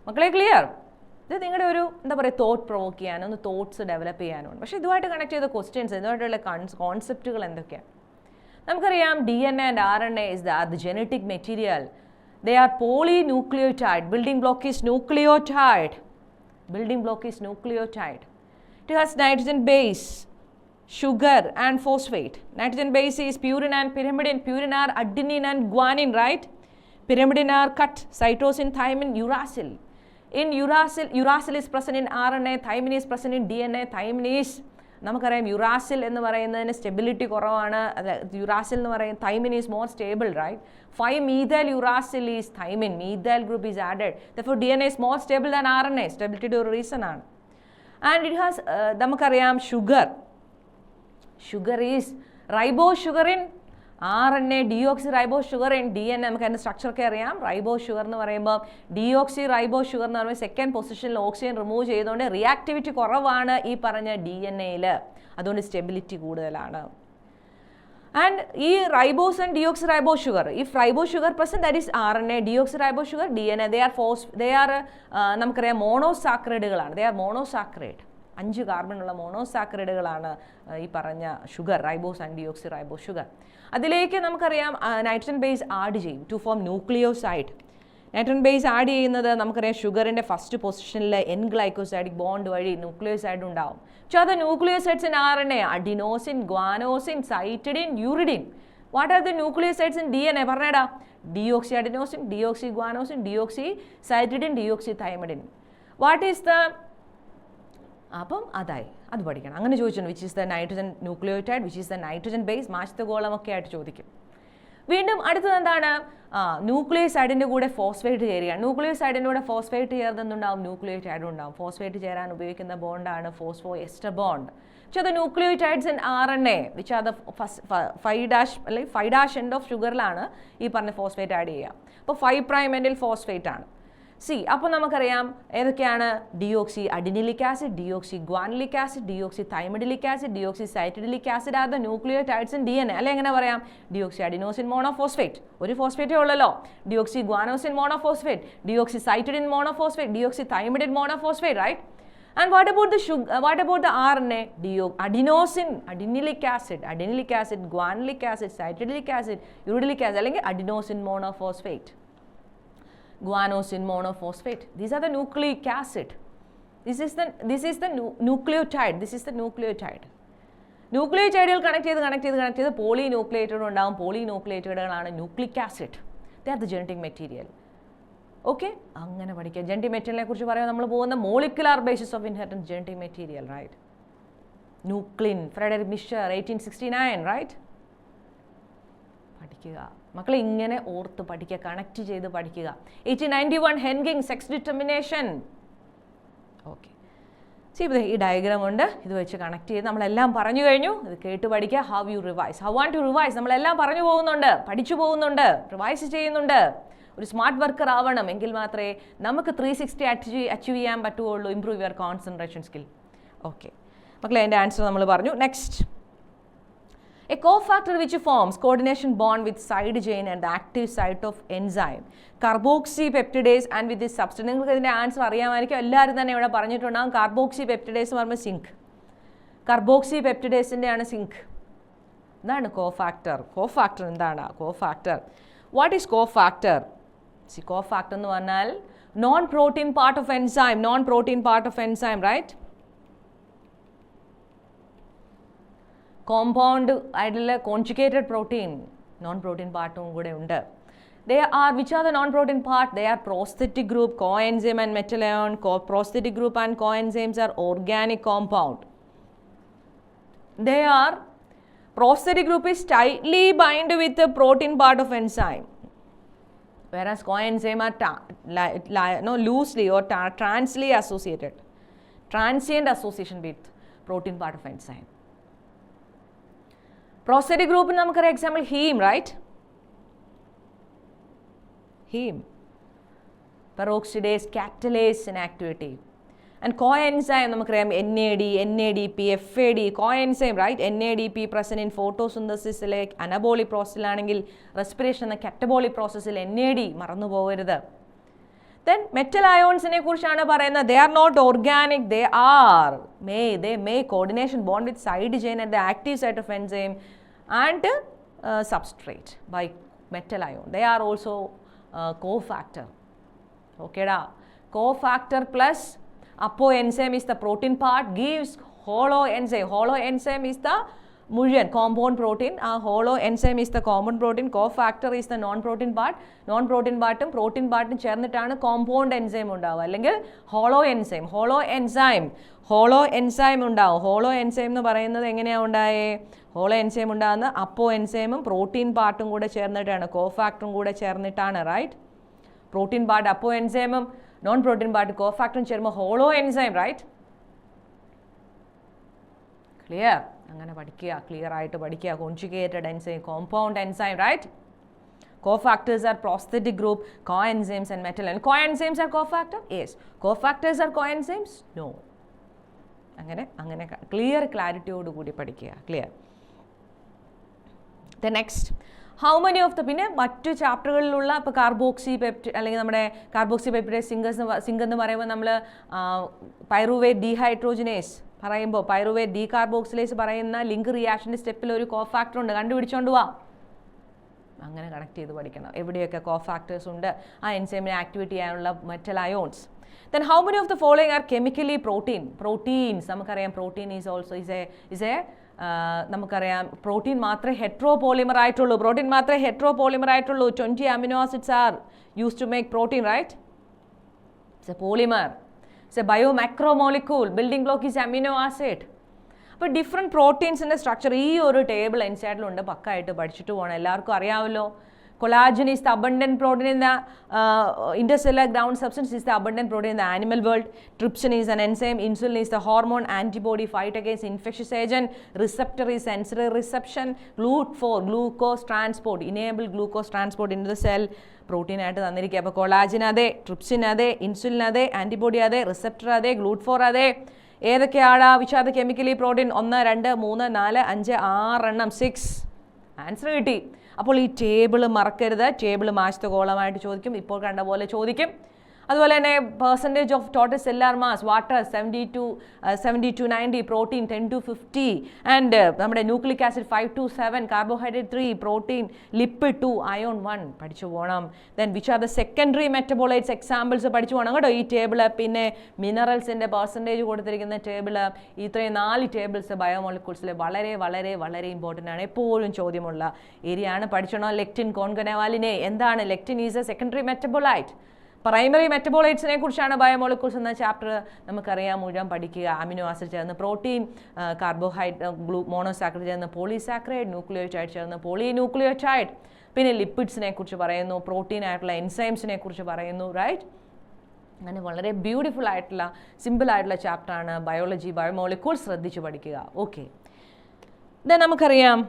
മക്കളെ ക്ലിയർ? ഇത് നിങ്ങളുടെ ഒരു എന്താ പറയുക തോട്ട് പ്രൊവോക്ക് ചെയ്യാനും ഒന്ന് തോട്ട്സ് ഡെവലപ്പ് ചെയ്യാനുമാണ്. പക്ഷേ ഇതുമായിട്ട് കണക്ട് ചെയ്ത ക്വസ്റ്റ്യൻസ്, ഇതുമായിട്ടുള്ള കോൺസെപ്റ്റുകൾ എന്തൊക്കെയാണ്? നമുക്കറിയാം DNA and RNA is the genetic material. They are polynucleotide. Building block is nucleotide. It has nitrogen base, sugar and phosphate. Nitrogen base is purine and pyrimidine. Purine are adenine and guanine, right? Pyrimidine are cut, cytosine, thymine, uracil. In uracil is present in RNA, thymine is present in DNA. Thymine is, നമുക്കറിയാം uracil എന്ന് പറയുന്നതിന് stability കുറവാണ്. Uracil എന്ന് പറയുന്നത് thymine is more stable, right? 5-methyl uracil is thymine. Methyl group is added. Therefore, DNA is more stable than RNA. Stability ഒരു reason ആണ്. And it has നമുക്കറിയാം sugar is ribose sugar in RNA, deoxyribose sugar in DNA. നമുക്ക് അതിൻ്റെ സ്ട്രക്ചറൊക്കെ അറിയാം. Ribose sugar എന്ന് പറയുമ്പോൾ deoxyribose sugar എന്ന് പറയുമ്പോൾ സെക്കൻഡ് പൊസിഷനിൽ ഓക്സിജൻ റിമൂവ് ചെയ്തുകൊണ്ട് റിയാക്ടിവിറ്റി കുറവാണ് ഈ പറഞ്ഞ DNA-യിൽ. അതുകൊണ്ട് സ്റ്റെബിലിറ്റി കൂടുതലാണ്. ആൻഡ് ഈ ribose and deoxyribose sugar, if ribose sugar present, that is RNA, deoxyribose sugar, DNA, they are നമുക്കറിയാം മോണോസാക്രൈഡുകളാണ്. they are monosaccharide. 5 കാർബണുള്ള മോണോസാക്രൈഡുകളാണ് ഈ പറഞ്ഞ sugar, ribose and deoxyribose sugar. അതിലേക്ക് നമുക്കറിയാം നൈട്രജൻ ബേസ് ആഡ് ചെയ്യും to form nucleoside. Nitrogen base add ചെയ്യുന്നത് നമുക്കറിയാം ഷുഗറിൻ്റെ ഫസ്റ്റ് പൊസിഷനിൽ N-glycosidic ബോണ്ട് വഴി ന്യൂക്ലിയോസൈഡ് ഉണ്ടാവും. പക്ഷേ അത് nucleosides in RNA, adenosine, guanosine, cytidine, uridine. What are the nucleosides in DNA? പറഞ്ഞേടാ. Deoxy adenosine, deoxy guanosine, deoxy cytidine, deoxy thymidine. What is the, അപ്പം അതായി അത് പഠിക്കണം. അങ്ങനെ ചോദിച്ചിട്ടുണ്ട് which is the nitrogen nucleotide, which is the nitrogen base, match the ഗോളമൊക്കെ ആയിട്ട് ചോദിക്കും. വീണ്ടും അടുത്തത് എന്താണ്? ന്യൂക്ലിയോസൈഡിൻ്റെ കൂടെ ഫോസ്ഫേറ്റ് ചേരുകയാണ്. ന്യൂക്ലിയോസൈഡിൻ്റെ കൂടെ ഫോസ്ഫേറ്റ് ചേർന്നുണ്ടാവും ന്യൂക്ലിയോടൈഡും ഉണ്ടാവും. ഫോസ്ഫേറ്റ് ചേരാൻ ഉപയോഗിക്കുന്ന ബോണ്ടാണ് ഫോസ്ഫോഎസ്റ്റർ ബോണ്ട്. പക്ഷേ അത് nucleotides in RNA which are the 5' അല്ലെങ്കിൽ 5' എൻഡ് ഓഫ് ഷുഗറിലാണ് ഈ പറഞ്ഞ ഫോസ്ഫേറ്റ് ആഡ് ചെയ്യുക. അപ്പോൾ 5' എൻഡിൽ ഫോസ്ഫേറ്റ് ആണ്. അപ്പോൾ നമുക്കറിയാം ഏതൊക്കെയാണ്? Deoxy adenylic acid, deoxy guanylic acid, deoxy thymidylic acid, deoxy cytidylic acid are the nucleotides in DNA. അല്ലെ എങ്ങനെ പറയാം? ഡിയോക്സി അഡിനോസിൻ മോണോഫോസ്ഫേറ്റ്, ഒരു ഫോസ്ഫേറ്റേ ഉള്ളല്ലോ. Deoxy guanosine monophosphate, deoxy cytidine monophosphate, deoxy thymidine monophosphate, right? And what about the RNA? Adenilic acid, guanilic acid, cytidilic acid, uracilic acid, അല്ലെങ്കിൽ adenosine monophosphate. Guanosine monophosphate. These are the nucleic acid. This is the nucleotide. ന്യൂക്ലിയോടൈഡുകൾ connect ചെയ്ത് polynucleotide ഉണ്ടാകും. പോളിന്യൂക്ലിയേറ്റഡുകളാണ് nucleic acid. They are the genetic material. Okay, അങ്ങനെ പഠിക്കുക. Genetic മെറ്റീരിയലിനെ കുറിച്ച് പറയാൻ നമ്മൾ പോകുന്ന molecular basis of inheritance genetic material, right? Nuclein, Friedrich Miescher 1869, right? പഠിക്കുക മക്കളെ, ഇങ്ങനെ ഓർത്ത് പഠിക്കുക, കണക്ട് ചെയ്ത് പഠിക്കുക. 1891 ഹെൻഗിങ് സെക്സ് ഡിറ്റർമിനേഷൻ. ഓക്കെ, ഈ ഡയഗ്രാം കൊണ്ട് ഇത് വെച്ച് കണക്ട് ചെയ്ത് നമ്മളെല്ലാം പറഞ്ഞു കഴിഞ്ഞു. ഇത് കേട്ട് പഠിക്കുക. How you revise, how want to revise. നമ്മളെല്ലാം പറഞ്ഞു പോകുന്നുണ്ട്, പഠിച്ചു പോകുന്നുണ്ട്, റിവൈസ് ചെയ്യുന്നുണ്ട്. ഒരു സ്മാർട്ട് വർക്കർ ആവണം, എങ്കിൽ മാത്രമേ നമുക്ക് 360 അച്ചീവ് ചെയ്യാൻ പറ്റുള്ളൂ. Improve your concentration skill. Okay മക്കളെ, അതിൻ്റെ ആൻസർ നമ്മൾ പറഞ്ഞു. Next, a cofactor which forms coordination bond with side chain and the active site of enzyme carboxypeptidase and with this substance. നിങ്ങൾക്ക് ഇതിൻ്റെ ആൻസർ അറിയാമായിരിക്കും, എല്ലാവരും തന്നെ ഇവിടെ പറഞ്ഞിട്ടുണ്ടാകും. കാർബോക്സിപെപ്റ്റിഡേസ് എന്ന് പറയുമ്പോൾ സിങ്ക്, കാർബോക്സിപെപ്റ്റിഡേസിൻ്റെ ആണ് സിങ്ക്. എന്താണ് കോഫാക്ടർ? കോഫാക്ടർ എന്താണ്? Cofactor, what is cofactor? Cofactor എന്ന് പറഞ്ഞാൽ non protein part of enzyme, non protein part of enzyme, right? Compound ആയിട്ടുള്ള കോൺജുഗേറ്റഡ് പ്രോട്ടീൻ, നോൺ പ്രോട്ടീൻ പാർട്ടും കൂടെ ഉണ്ട്. They are, which are the non-protein part? They are prosthetic group, coenzyme and metal ion. Prosthetic group and coenzymes are organic compound. They are, prosthetic group is tightly bind with the protein part of enzyme, whereas coenzyme are loosely or transly associated, transient association with protein part of enzyme. Prosthetic group നമുക്കൊരു example heme, right? Heme, peroxidase, catalase in activity. And coenzyme നമുക്കറിയാം NAD, NADP, FAD, coenzyme, right? NADP present in ഫോട്ടോസിന്തസിസിലെ anabolic പ്രോസസ്സിലാണെങ്കിൽ respiration എന്ന catabolic പ്രോസസ്സിൽ NAD മറന്നു പോകരുത്. Then metal ionsനെ കുറിച്ചാണ് പറയുന്നത്. They are not organic, they may coordination bond with side chain at the active site of enzyme and substrate by metal ion. They are also cofactor. Okay da, cofactor plus apoenzyme is the protein part, gives holoenzyme. Holoenzyme is the മുഴുവൻ compound protein. ആ hollow enzyme is the compound protein, cofactor is the non protein part. Non protein പാർട്ടും protein പാർട്ടും ചേർന്നിട്ടാണ് compound enzyme ഉണ്ടാവുക, അല്ലെങ്കിൽ hollow enzyme. Hollow enzyme ഉണ്ടാവും. Hollow enzyme എന്ന് പറയുന്നത് എങ്ങനെയാണ് ഉണ്ടായേ? ഹോളോ എൻസൈം ഉണ്ടാകുന്ന അപ്പോ എൻസൈമും പ്രോട്ടീൻ പാർട്ടും കൂടെ ചേർന്നിട്ടാണ്, കോഫാക്ടറും കൂടെ ചേർന്നിട്ടാണ്, റൈറ്റ്? പ്രോട്ടീൻ പാർട്ട് അപ്പോ എൻസൈമും നോൺ പ്രോട്ടീൻ പാർട്ട് കോഫാക്ടറും ചേരുമ്പോൾ ഹോളോ എൻസൈം, റൈറ്റ്? ക്ലിയർ? അങ്ങനെ പഠിക്കുക, ക്ലിയർ ആയിട്ട് പഠിക്കുക. Conjugated enzyme, compound enzyme, right? Cofactors are prosthetic group, coenzymes and metal ion. Coenzymes are cofactor? Yes. Cofactors are coenzymes? No. അങ്ങനെ clear ക്ലാരിറ്റിയോട് കൂടി പഠിക്കുക. Clear? The next, how many of the, പിന്നെ മറ്റു ചാപ്റ്ററുകളിലുള്ള ഇപ്പോൾ അല്ലെങ്കിൽ നമ്മുടെ കാർബോക്സിപെപ്റ്റിഡേസ് സിങ്ക് എന്ന് പറയുമ്പോൾ നമ്മൾ പൈറുവേറ്റ് ഡീഹൈഡ്രോജനേസ് പറയുമ്പോൾ പൈറുവേറ്റ് ഡീകാർബോക്സിലേസ് പറയുന്ന ലിങ്ക് റിയാക്ഷൻ്റെ സ്റ്റെപ്പിൽ ഒരു കോഫാക്ടർ ഉണ്ട്, കണ്ടുപിടിച്ചോണ്ട് വാ. അങ്ങനെ കണക്ട് ചെയ്ത് പഠിക്കണം എവിടെയൊക്കെ കോഫാക്ടേഴ്സ് ഉണ്ട്, ആ എൻസൈമിനെ ആക്ടിവേറ്റ് ചെയ്യാനുള്ള metal ions. Then how many of the following are chemically proteins? നമുക്കറിയാം protein is also is A നമുക്കറിയാം പ്രോട്ടീൻ മാത്രമേ ഹെട്രോപോളിമർ ആയിട്ടുള്ളൂ. 20 amino acids are used to make protein, right? It's a polymer. It's a biomacromolecule. Building block is amino acid. അപ്പോൾ different പ്രോട്ടീൻസിൻ്റെ structure ഈ ഒരു table എൻസൈഡിലുണ്ട്, പക്കായിട്ട് പഠിച്ചിട്ട് പോകണം. എല്ലാവർക്കും അറിയാമല്ലോ. Collagen is the abundant protein in the intercellular ground substance is the abundant protein in the animal world. Trypsin is an enzyme. Insulin is the hormone. Antibody fight against infectious agent. Receptor is sensory reception. GLUT4 glucose transport, enable glucose transport into the cell. Protein ആയിട്ട് തന്നിരിക്കുക. അപ്പോൾ collagen അതെ, trypsin അതെ, insulin അതെ, antibody അതെ, receptor അതെ, GLUT4 അതെ. ഏതൊക്കെയാണ് which are the chemically protein? 1, 2, 3, 4, 5, 6 എണ്ണം, 6. ആൻസർ കിട്ടി. അപ്പോൾ ഈ ടേബിൾ മറക്കരുത്. ടേബിൾ മാച്ച് കോളമായിട്ട് ചോദിക്കും, ഇപ്പോൾ കണ്ട പോലെ ചോദിക്കും. അതുപോലെ തന്നെ percentage of total cellular mass, water 70 to 90, protein 10 to 50, and നമ്മുടെ nucleic acid 5 to 7, carbohydrate 3, protein, lipid 2, ion 1 പഠിച്ചു പോകണം. Then which are the secondary metabolites examples പഠിച്ചു പോകണം കേട്ടോ ഈ ടേബിള്. പിന്നെ മിനറൽസിൻ്റെ പെർസെൻറ്റേജ് കൊടുത്തിരിക്കുന്ന ടേബിള്, ഇത്രയും 4 ടേബിൾസ് ബയോമോളിക്യൂൾസിൽ വളരെ വളരെ വളരെ ഇമ്പോർട്ടൻ്റ് ആണ്, എപ്പോഴും ചോദ്യമുള്ള ഏരിയ ആണ്. പഠിച്ചോണം. ലെക്റ്റിൻ, കോൺകനവാലിനെ എന്താണ്? Lectin is a secondary metabolite. Primary മെറ്റബോളൈറ്റ്സിനെ കുറിച്ചാണ് ബയോമോളിക്യൂൾസ് എന്ന ചാപ്റ്റർ നമുക്കറിയാം മുഴുവൻ പഠിക്കുക. അമിനോ ആസിഡ് ചേർന്ന് പ്രോട്ടീൻ, മോണോസാക്കറൈഡ് ചേർന്ന് പോളിസാക്കറൈഡ്, ന്യൂക്ലിയോടൈഡ് ചേർന്ന് പോളിന്യൂക്ലിയോടൈഡ്. പിന്നെ ലിപ്പിഡ്സിനെ കുറിച്ച് പറയുന്നു, പ്രോട്ടീൻ ആയിട്ടുള്ള എൻസൈംസിനെ കുറിച്ച് പറയുന്നു, റൈറ്റ്? അങ്ങനെ വളരെ ബ്യൂട്ടിഫുൾ ആയിട്ടുള്ള സിമ്പിൾ ആയിട്ടുള്ള ചാപ്റ്ററാണ് ബയോളജി, ബയോമോളിക്യൂൾസ്. ശ്രദ്ധിച്ച് പഠിക്കുക. ഓക്കെ, ദെൻ നമുക്കറിയാം,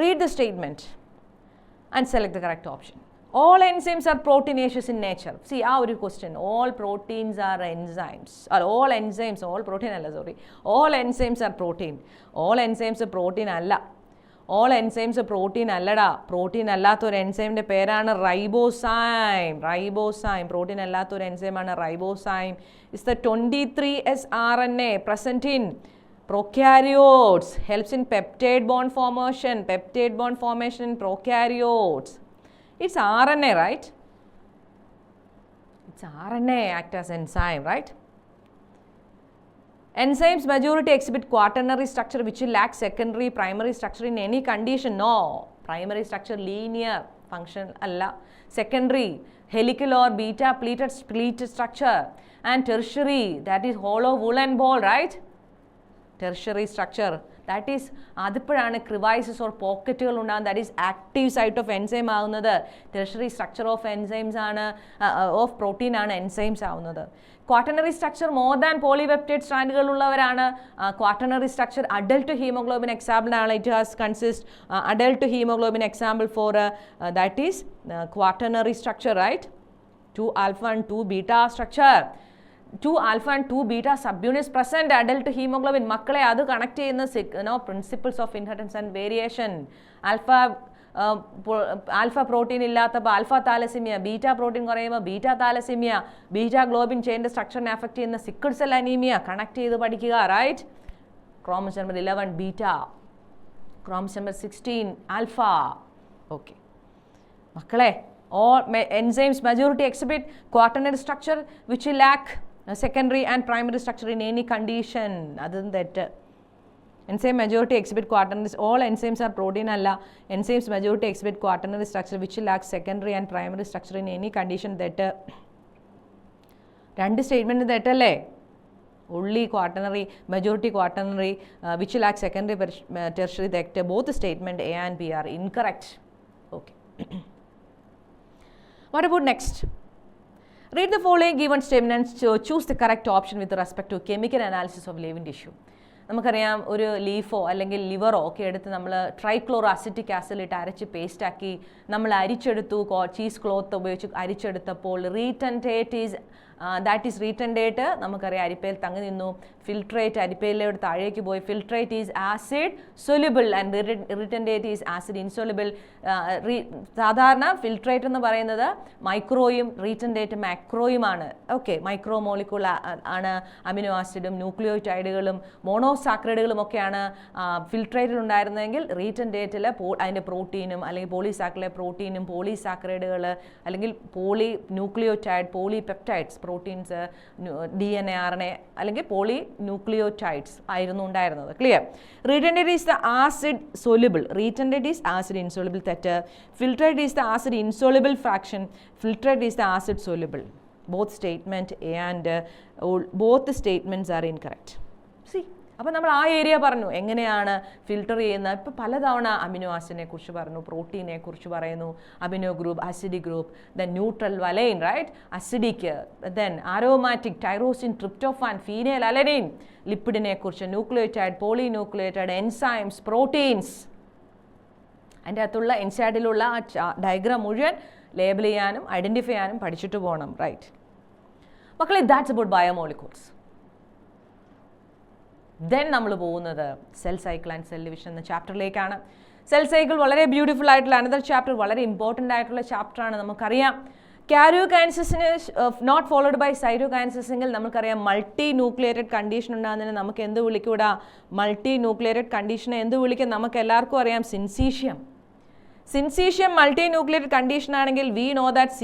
read the statement and select the correct option. All enzymes are proteinaceous in nature. See, our question, all proteins are enzymes, or all enzymes, all protein alla, sorry, all enzymes are protein. All enzymes are protein alla. All enzymes are protein allada. Protein allathoru enzyme perana ribosome. Ribosome, protein allathoru enzyme aanu ribosome. Is the 23S RNA present in prokaryotes, helps in peptide bond formation. Peptide bond formation in prokaryotes. It's RNA, right? It's RNA act as enzyme, right? Enzymes majority exhibit quaternary structure which will lack secondary primary structure in any condition. No. Primary structure linear function alla. Secondary helical or beta pleated structure. And tertiary, that is hollow woolen ball, right? Tertiary structure, that is അതിപ്പോഴാണ് crevices or പോക്കറ്റുകൾ ഉണ്ടാകുന്നത്. That is active site of enzyme ആവുന്നത്. Tertiary structure of enzymes ആണ്, of protein ആണ് enzymes ആവുന്നത്. Quaternary structure more than polypeptide സ്ട്രാൻഡുകൾ ഉള്ളവരാണ് quaternary structure. Adult haemoglobin example ആണ്. It has consist adult haemoglobin example for that is quaternary structure, right? 2 alpha and 2 beta structure. 2 alpha and 2 beta subunits present adult hemoglobin. മക്കളെ അത് connect ചെയ്യുന്ന principles of inheritance and variation. Alpha protein ഇല്ലാത്തപ്പോൾ alpha thalassemia, beta protein കുറയുമ്പോൾ beta thalassemia, beta globin ചെയിൻ്റെ സ്ട്രക്ചറിനെ affect ചെയ്യുന്ന sickle cell anaemia connect ചെയ്ത് പഠിക്കുക, right? Chromosome number 11 beta, chromosome number 16 alpha. Okay മക്കളെ, all enzymes majority exhibit quaternary structure which will lack secondary and primary structure in any condition. Other than that, enzyme majority exhibit quaternary. All enzymes are protein alla. Enzymes majority exhibit quaternary structure which will lack secondary and primary structure in any condition. That രണ്ട് statement തെറ്റല്ലേ? only quaternary, majority quaternary, which will lack secondary, tertiary, that both statement A and B are incorrect. Okay. What about next? Read the following given statements to choose the correct option with respect to chemical analysis of living tissue. നമുക്കറിയാം, ഒരു ലീഫോ അല്ലെങ്കിൽ ലിവറോ ഒക്കെ എടുത്ത് നമ്മൾ trichloro acetic acid ഇട്ട് അരച്ച് പേസ്റ്റാക്കി നമ്മൾ അരിച്ചെടുത്തു. ചീസ് ക്ലോത്ത് ഉപയോഗിച്ച് അരിച്ചെടുത്തപ്പോൾ retentate is that is retentate നമുക്കറിയാം അരിപ്പയിൽ തങ്ങി നിന്നു. ഫിൽട്രേറ്റ് അരിപ്പയിലൂടെ താഴേക്ക് പോയി. Filtrate is acid soluble and retentate is acid insoluble. സാധാരണ ഫിൽട്രേറ്റ് എന്ന് പറയുന്നത് മൈക്രോയും റീറ്റൻറ്റേറ്റ് മാക്രോയുമാണ്. ഓക്കെ, മൈക്രോ മോളിക്യൂൾ ആണ് അമിനോ ആസിഡും ന്യൂക്ലിയോടൈഡുകളും മോണോസാക്രൈഡുകളും ഒക്കെയാണ് ഫിൽട്രേറ്റിൽ ഉണ്ടായിരുന്നതെങ്കിൽ റീറ്റൻറ്റേറ്റിൽ അതിൻ്റെ പ്രോട്ടീനും അല്ലെങ്കിൽ പോളിസാക്രൈഡിലെ പ്രോട്ടീനും പോളിസാക്രൈഡുകൾ അല്ലെങ്കിൽ poly nucleotide, polypeptides, proteins, DNA, RNA അല്ലെങ്കിൽ പോളി ന്യൂക്ലിയോടൈഡ്സ് ആയിരുന്നു ഉണ്ടായിരുന്നത്. Clear? Retentate is the acid soluble, retentate is acid insoluble. തെറ്റ്. Filtrate is the acid insoluble fraction, filtrate is the acid soluble. Both statement A and both statements are incorrect. C, അപ്പോൾ നമ്മൾ ആ area പറഞ്ഞു എങ്ങനെയാണ് filter ചെയ്യുന്നത്. ഇപ്പോൾ പലതവണ amino ആസിഡിനെ കുറിച്ച് പറഞ്ഞു, പ്രോട്ടീനെ കുറിച്ച് പറയുന്നു, amino group, acidic group, then neutral valine, right? Acidic, then aromatic, tyrosine, tryptophan, phenylalanine, ലിപ്പിഡിനെ കുറിച്ച്, ന്യൂക്ലിയോടൈഡ്, പോളിന്യൂക്ലിയോടൈഡ്, എൻസൈംസ്, പ്രോട്ടീൻസ്. അതിൻ്റെ അകത്തുള്ള എൻസൈഡിലുള്ള ആ ഡയഗ്രാം മുഴുവൻ ലേബിൾ ചെയ്യാനും ഐഡൻറ്റിഫൈ ചെയ്യാനും പഠിച്ചിട്ട് പോകണം, റൈറ്റ്? മക്കളെ, ദാറ്റ്സ് അബൌട്ട് ബയോമോളിക്യൂൾസ്. ദെൻ നമ്മൾ പോകുന്നത് cell cycle and cell division എന്ന ചാപ്റ്ററിലേക്കാണ്. സെൽ സൈക്കിൾ വളരെ ബ്യൂട്ടിഫുൾ ആയിട്ടുള്ള അനദർ ചാപ്റ്റർ, വളരെ ഇമ്പോർട്ടൻ്റ് ആയിട്ടുള്ള ചാപ്റ്ററാണ്. നമുക്കറിയാം കാരിയോകൈനസിന് നോട്ട് ഫോളോഡ് ബൈ സൈറ്റോകൈനസിസ് എങ്കിൽ നമുക്കറിയാം മൾട്ടി ന്യൂക്ലിയേറ്റഡ് കണ്ടീഷൻ ഉണ്ടാകുന്നതിന് നമുക്ക് എന്ത് വിളിക്കൂടാ? മൾട്ടി ന്യൂക്ലിയേറ്റഡ് കണ്ടീഷനെ എന്ത് വിളിക്കും? നമുക്ക് എല്ലാവർക്കും അറിയാം, syncytium. Syncytium multi nucleated condition ആണെങ്കിൽ we know that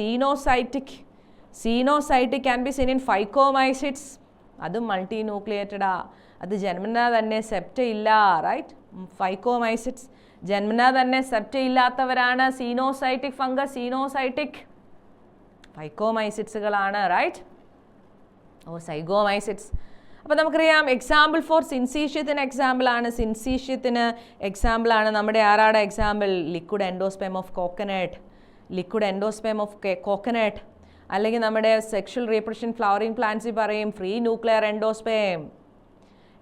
coenocytic can be seen in phycomycetes. അതും മൾട്ടി ന്യൂക്ലിയേറ്റഡാ. അത് ജന്മനാ തന്നെ സെപ്റ്റ ഇല്ല, റൈറ്റ്? ഫൈക്കോമൈസിഡ്സ് ജന്മനാ തന്നെ സെപ്റ്റ ഇല്ലാത്തവരാണ് സീനോസൈറ്റിക് ഫംഗസ്, സീനോസൈറ്റിക്. ഫൈക്കോമൈസിറ്റ്സുകളാണ്, റൈറ്റ്, ഓർ സൈഗോമൈസിറ്റ്സ്. അപ്പോൾ നമുക്കറിയാം എക്സാമ്പിൾ ഫോർ സിൻസീഷ്യത്തിന് എക്സാമ്പിളാണ്, സിൻസീഷ്യത്തിന് എക്സാമ്പിളാണ് നമ്മുടെ ആരാടെ example? Liquid endosperm of coconut, liquid endosperm of coconut. അല്ലെങ്കിൽ നമ്മുടെ സെക്ഷൽ റീപ്രൊഡക്ഷൻ ഫ്ലവറിംഗ് പ്ലാന്റ്സിൽ പറയും ഫ്രീ ന്യൂക്ലിയർ എൻഡോസ്പെം.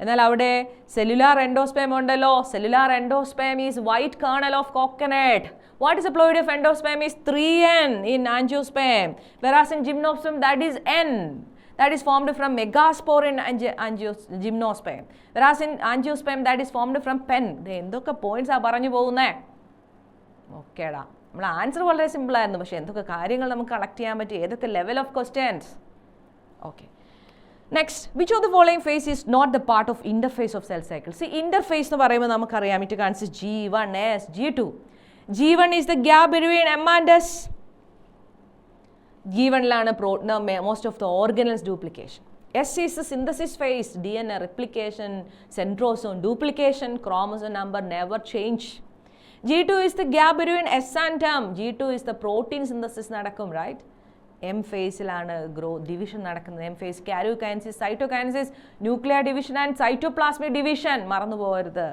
എന്നാൽ അവിടെ സെല്ലുലാർ എൻഡോസ്പെം ഉണ്ടല്ലോ. Cellular എൻഡോസ്പെം is white kernel of coconut. What is the ploid of endosperm? Is 3N in angiosperm, whereas in gymnosperm that is N. That is formed from megaspore in gymnosperm, whereas in angiosperm that is formed from pen. എന്തൊക്കെ points ആ പറഞ്ഞു പോകുന്നേ? ഓക്കേടാ, നമ്മൾ answer വളരെ simple ആയിരുന്നു, പക്ഷേ എന്തൊക്കെ കാര്യങ്ങൾ നമുക്ക് കളക്ട് ചെയ്യാൻ പറ്റി, ഏതൊക്കെ level of questions. Okay, next, which of the following phase is not the part of interphase of cell cycle? C, interphase എന്ന് പറയുമ്പോൾ നമുക്കറിയാം it consist G1, S, G2. G1 is the gap between M and S. G1ലാണ് most of the organelles duplication. S is the synthesis phase, DNA replication, centrosome duplication, chromosome number never change. G2 is the gap between S and M. G2 is the protein synthesis നടക്കും, right? M phase-ലാണ് division നടക്കുന്നത്. M phase karyokinesis, cytokinesis, nuclear division and cytoplasmic division. മറന്നു പോകരുത്.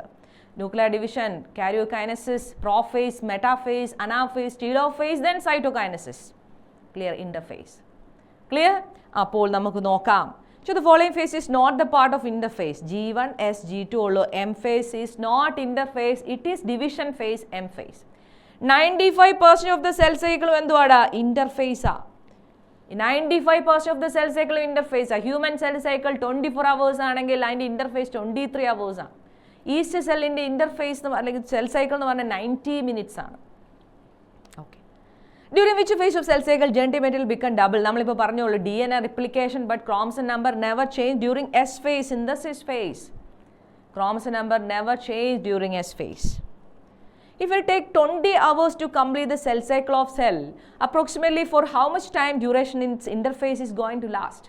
Nuclear division, karyokinesis, prophase, metaphase, anaphase, telophase, then cytokinesis. Clear? Interphase. Clear? അപ്പോൾ നമുക്ക് നോക്കാം. So the following phase is not the part of interphase. G1, S, G2 ഉള്ളൂ. M phase is not interphase. It is division phase, M phase. 95% of the cell cycle എന്തുവാടാ? Interphase ആ. 95% of the cell cycle interphase ആ. Human cell cycle 24 hours ആണെങ്കിൽ അതിൻ്റെ interphase 23 hours ആണ്. Yeast സെല്ലിൻ്റെ interphase അല്ലെങ്കിൽ cell cycle എന്ന് പറഞ്ഞാൽ 90 minutes ആണ്. Okay, during which phase of cell cycle genetic material become double? നമ്മളിപ്പോൾ പറഞ്ഞോളൂ DNA replication but chromosome number never change during S phase, synthesis phase. Chromosome number never change during S phase. If it take 20 hours to complete the cell cycle of cell, approximately for how much time duration its interphase is going to last?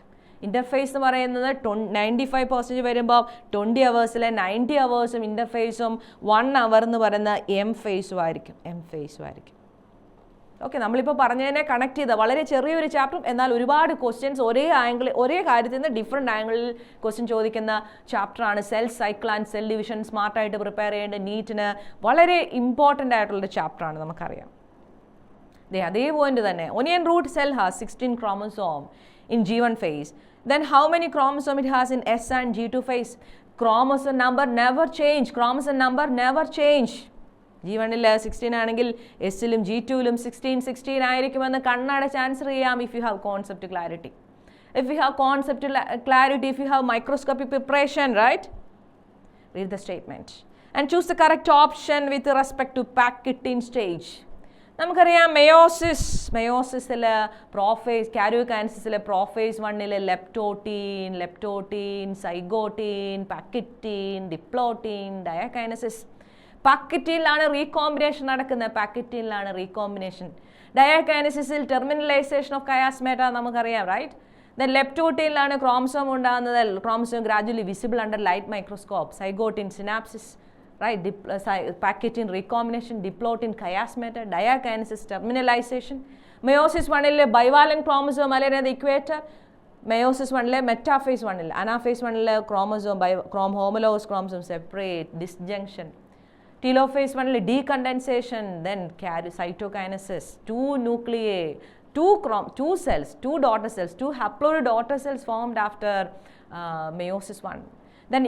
Interphase എന്ന് പറയുന്നത് 95% വരുമ്പോൾ 20 hours-ലെ 90 hours-ഉം ഇൻ്റർഫേസും 1 hour എന്ന് പറയുന്ന M phase-ഉം ആയിരിക്കും. Okay, നമ്മളിപ്പോൾ പറഞ്ഞതിനെ connect ചെയ്ത വളരെ ചെറിയൊരു ചാപ്റ്റർ, എന്നാൽ ഒരുപാട് ക്വസ്റ്റ്യൻസ് ഒരേ കാര്യത്തിൽ നിന്ന് ഡിഫറെൻറ്റ് ആംഗിളിൽ ക്വസ്റ്റ്യൻ ചോദിക്കുന്ന ചാപ്റ്ററാണ് cell cycle and cell division. സ്മാർട്ടായിട്ട് പ്രിപ്പയർ ചെയ്യേണ്ട നീറ്റിന് വളരെ ഇമ്പോർട്ടൻ്റ് ആയിട്ടുള്ളൊരു ചാപ്റ്ററാണ്, നമുക്കറിയാം. അതേ പോയിന്റ് തന്നെ. Onion root cell has 16 chromosome in G1 phase. Then how many chromosome it has in S and G2 phase? Chromosome number never change. G1-ൽ 16 ആണെങ്കിൽ S-ലും G2-ലും 16 ആയിരിക്കുമെന്ന് കണ്ണടച്ച് ആൻസർ ചെയ്യാം. If you have concept clarity, if you have microscopic preparation, right? Read the statement and choose the correct option with respect to Pachytene stage. നമുക്കറിയാം മെയോസിസിൽ prophase, കാരിയോകൈനസിസിലെ prophase 1-ൽ ലെപ്റ്റോട്ടീൻ, zygotene, പാക്കിറ്റീൻ, diplotene, ഡയാകൈനസിസ്. പാക്കിറ്റീനിലാണ് recombination നടക്കുന്നത്. ഡയാകൈനസിസിൽ ടെർമിനലൈസേഷൻ of കയാസ്മേറ്റ നമുക്കറിയാം, right? Then ലെപ്റ്റോട്ടീനിലാണ് chromosome ഉണ്ടാകുന്നത്. Chromosome gradually visible under light microscope. Zygotene synapses, right? Pachytene recombination, diplotin chiasmator, diakinesis, terminalization. Meiosis 1-ൽ bivalent chromosome അല്ലെങ്കിൽ the equator. Meiosis 1-ൽ metaphase 1-ൽ, anaphase 1-ൽ chromosome homologous chromosome separate, disjunction. Telophase 1-ൽ decondensation, then cytokinesis, 2 nuclei, 2 cells, 2 daughter cells, 2 haploid daughter cells formed after meiosis 1. Then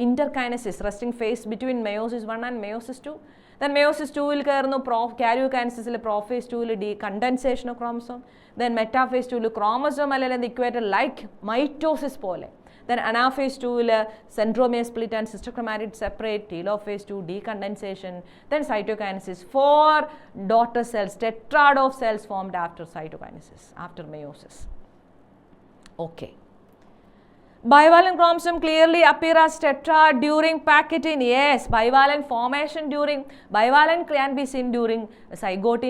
interkinesis, resting phase between meiosis 1 and meiosis 2. Then meiosis 2-ൽ കയറുന്നു കാരിയോകൈനസിസിലെ prophase 2-ൽ decondensation of chromosome. Then metaphase 2-ൽ chromosome അല്ലെങ്കിൽ the equator like mitosis പോലെ. Then anaphase 2-ൽ centromere split and sister chromatids separate. Telophase 2 decondensation. Then cytokinesis, 4 daughter cells, tetrad of cells formed after cytokinesis, after meiosis. Okay. Bivalent chromosome clearly appear as tetrad during Pachytene. Yes, bivalent can be seen during zygote,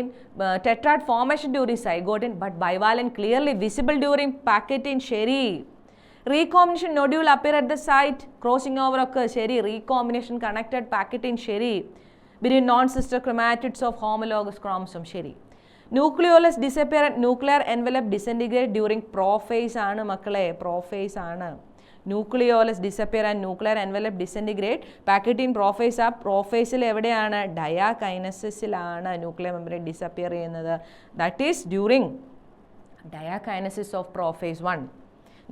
tetrad formation during zygote, but bivalent clearly visible during Pachytene. Sherry. Recombination nodule appear at the site, crossing over occurs. Sherry. Recombination connected Pachytene. Sherry. Between non-sister chromatids of homologous chromosome. Sherry. Nucleolus disappear and nuclear envelope disintegrate during prophase ആണ് മക്കളെ, prophase ആണ്. Nucleolus disappear and nuclear envelope disintegrate പാക്കറ്റിൻ prophase. ആ പ്രോഫേസിൽ എവിടെയാണ്? ഡയാകൈനസിസിലാണ് nuclear membrane disappear ചെയ്യുന്നത്. That is during diakinesis of prophase 1,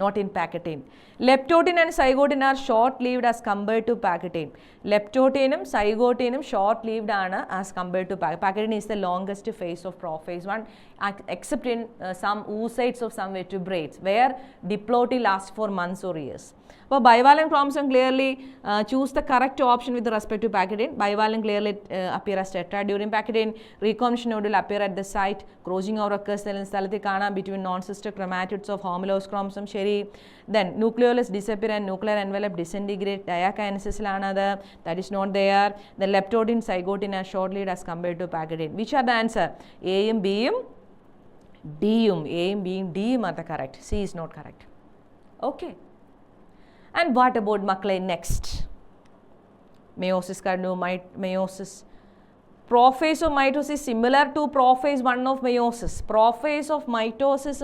not in packaging. Leptotin and zygotin are short-lived as compared to packaging. Leptotinum, zygotinum short-lived as compared to packaging. Packaging is the longest phase of prophase 1, except in some oocytes of some vertebrates, where diploid lasts for months or years. So, bivalent chromosome clearly choose the correct option with respect to packaging. Bivalent clearly appear as tetra during packaging. Recombination node will appear at the site. Crossing over occurs between non-sister chromatids of homologous chromosome. Then nucleolus disappear and nuclear envelope disintegrate. Diakinesis that is not there. The leptotin, zygotin are short-lived as compared to packaging. Which are the answer? A and B and D. A and B and D are the correct. C is not correct. Okay. And what about maklai next? Meiosis meiosis. Prophase of mitosis similar to prophase 1 of meiosis. Prophase of mitosis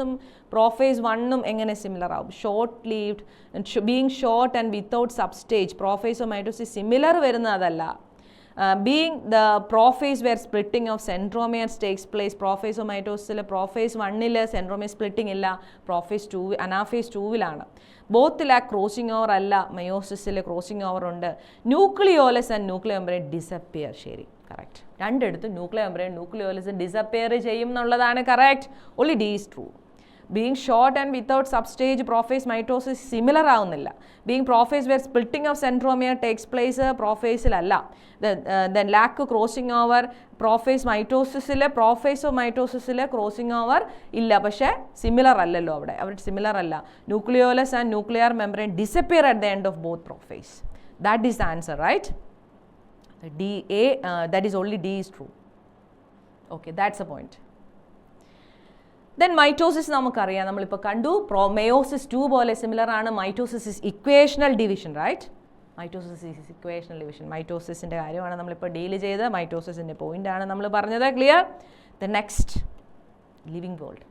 prophase 1 engane similar avum. Short lived and being short and without substage. Prophase of mitosis similar varunadalla. Being the prophase where splitting of centromeres takes place. Prophase of mitosis prophase 1 centromere splitting illa. Prophase 2 anaphase 2 vilana. Both crossing over alla, meiosis crossing over undu. Nucleolus and nuclear membrane disappear. Sheri, correct. Randeduthu nuclear membrane nucleolus disappear cheyum ennalladana correct. Only D is true. Being short and without substage prophase mitosis similar avunilla. Being prophase where splitting of centromere takes place prophase alla. Then lack crossing over prophase mitosis prophase of mitosis crossing over illa പക്ഷേ similar അല്ലല്ലോ അവിടെ similar അല്ല. Nucleolus and nuclear membrane disappear at the end of both prophase. That is the answer, right? That is only D is true. Okay, that's the point. Then mitosis നമുക്കറിയാം, നമ്മളിപ്പോൾ കണ്ടു. Meiosis 2 പോലെ similar ആണ്. Mitosis is equational division, right? Mitosis is equational division. മൈറ്റോസിസിൻ്റെ കാര്യമാണ് നമ്മളിപ്പോൾ deal ചെയ്ത്. മൈറ്റോസിസിൻ്റെ പോയിൻ്റാണ് നമ്മൾ പറഞ്ഞത്. Clear? The next living world.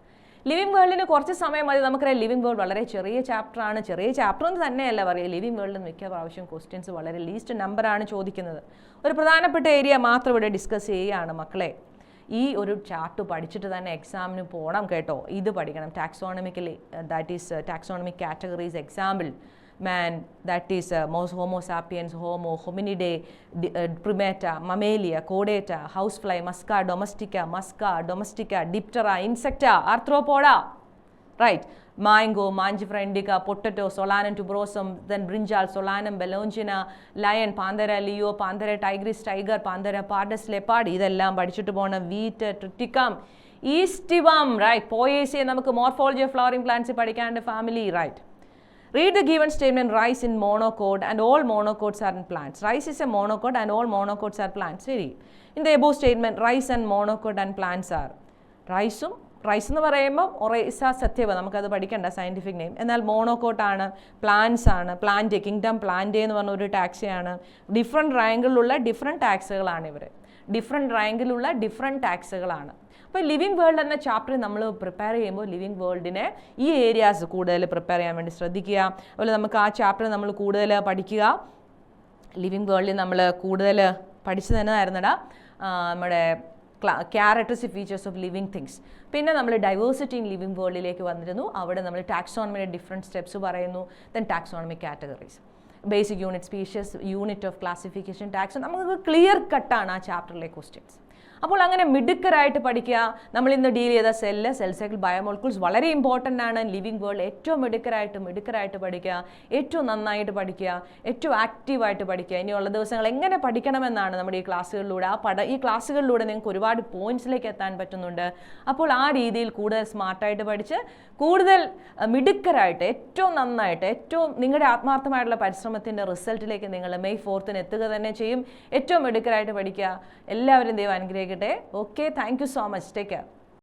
Living വേൾഡിന് കുറച്ച് സമയം മതി. നമുക്കറിയാം ലിവിങ് വേൾഡ് വളരെ ചെറിയ ചാപ്റ്ററാണ്. ചെറിയ ചാപ്റ്റർ എന്ന് തന്നെയല്ല പറയുക. ലിവിങ് വേൾഡിൽ മിക്ക പ്രാവശ്യം ക്വസ്റ്റ്യൻസ് വളരെ ലീസ്റ്റ് നമ്പറാണ് ചോദിക്കുന്നത്. ഒരു പ്രധാനപ്പെട്ട ഏരിയ മാത്രം ഇവിടെ ഡിസ്കസ് ചെയ്യുകയാണ് മക്കളെ. ഈ ഒരു ചാർട്ട് പഠിച്ചിട്ട് തന്നെ എക്സാമിന് പോകണം കേട്ടോ. ഇത് പഠിക്കണം. Taxonomically, that is taxonomic categories. Example man, that is Homo sapiens, Homo, Hominidae, Primata, Mammalia, Chordata, housefly, Musca domestica, Diptera, Insecta, Arthropoda, right? Mango, Mangifera indica, potato, Solanum tuberosum, then brinjal, Solanum bellongina, lion, Panthera leo, Panthera tigris, tiger, Panthera pardus, leopard, ഇതെല്ലാം പഠിച്ചിട്ട് പോകണം. wheat, triticum, Aestivum, right? Poaceae നമുക്ക് morphology of flowering plants പഠിക്കാണ്ട് family, right? Read the given statement, rice in monocot and all monocots are in plants. Rice is a monocot and all monocots are plants. In the above statement, rice and monocot and plants are. Rice എന്ന് പറയുമ്പോൾ Oryza സത്യവ, നമുക്കത് പഠിക്കേണ്ട scientific name. എന്നാൽ monocot ആണ്, plants ആണ്. Plant kingdom plant എന്ന് പറഞ്ഞ ഒരു ടാക്സിയാണ്. ഡിഫറെൻറ്റ് റാങ്കിലുള്ള ഡിഫറെൻറ്റ് ടാക്സുകളാണ് ഇവർ. ഡിഫറെൻറ്റ് റാങ്കിലുള്ള ഡിഫറെൻറ്റ് ടാക്സുകളാണ്. അപ്പോൾ ലിവിങ് വേൾഡ് എന്ന ചാപ്റ്റർ നമ്മൾ പ്രിപ്പയർ ചെയ്യുമ്പോൾ ലിവിങ് വേൾഡിനെ ഈ ഏരിയാസ് കൂടുതൽ പ്രിപ്പയർ ചെയ്യാൻ വേണ്ടി ശ്രദ്ധിക്കുക. അതുപോലെ നമുക്ക് ആ ചാപ്റ്റർ നമ്മൾ കൂടുതൽ പഠിക്കുക. ലിവിങ് വേൾഡിൽ നമ്മൾ കൂടുതൽ പഠിച്ചു തന്നെയായിരുന്നടാ നമ്മുടെ characteristic features of living things. പിന്നെ നമ്മൾ ഡൈവേഴ്സിറ്റി ഇൻ ലിവിങ് വേൾഡിലേക്ക് വന്നിരുന്നു. അവിടെ നമ്മൾ ടാക്സോണമിയുടെ ഡിഫറെൻറ്റ് സ്റ്റെപ്സ് പറയുന്നു. Then taxonomic categories, basic unit, species, unit of classification, taxon. നമുക്ക് ക്ലിയർ കട്ടാണ് ആ ചാപ്റ്ററിലെ ക്വസ്റ്റ്യൻസ്. അപ്പോൾ അങ്ങനെ മിടുക്കരായിട്ട് പഠിക്കുക. നമ്മൾ ഇന്ന് ഡീൽ ചെയ്ത സെൽ സൈക്കിൾ, ബയോമോളിക്യൂൾസ് വളരെ ഇമ്പോർട്ടൻ്റ് ആണ്. ലിവിങ് വേൾഡ് ഏറ്റവും മിടുക്കരായിട്ട് പഠിക്കുക, ഏറ്റവും നന്നായിട്ട് പഠിക്കുക, ഏറ്റവും ആക്റ്റീവായിട്ട് പഠിക്കുക. ഇനിയുള്ള ദിവസങ്ങൾ എങ്ങനെ പഠിക്കണമെന്നാണ് നമ്മുടെ ഈ ക്ലാസ്സുകളിലൂടെ. ഈ ക്ലാസ്സുകളിലൂടെ നിങ്ങൾക്ക് ഒരുപാട് പോയിന്റ്സിലേക്ക് എത്താൻ പറ്റുന്നുണ്ട്. അപ്പോൾ ആ രീതിയിൽ കൂടുതൽ സ്മാർട്ടായിട്ട് പഠിച്ച് കൂടുതൽ മിടുക്കരായിട്ട് ഏറ്റവും നന്നായിട്ട് ഏറ്റവും നിങ്ങളുടെ ആത്മാർത്ഥമായിട്ടുള്ള പരിശ്രമത്തിൻ്റെ റിസൾട്ടിലേക്ക് നിങ്ങൾ മെയ് 4 എത്തുക തന്നെ ചെയ്യും. ഏറ്റവും മിടുക്കരായിട്ട് പഠിക്കുക. എല്ലാവരും ദൈവം അനുഗ്രഹിക്കട്ടെ. Okay, thank you so much. Take care.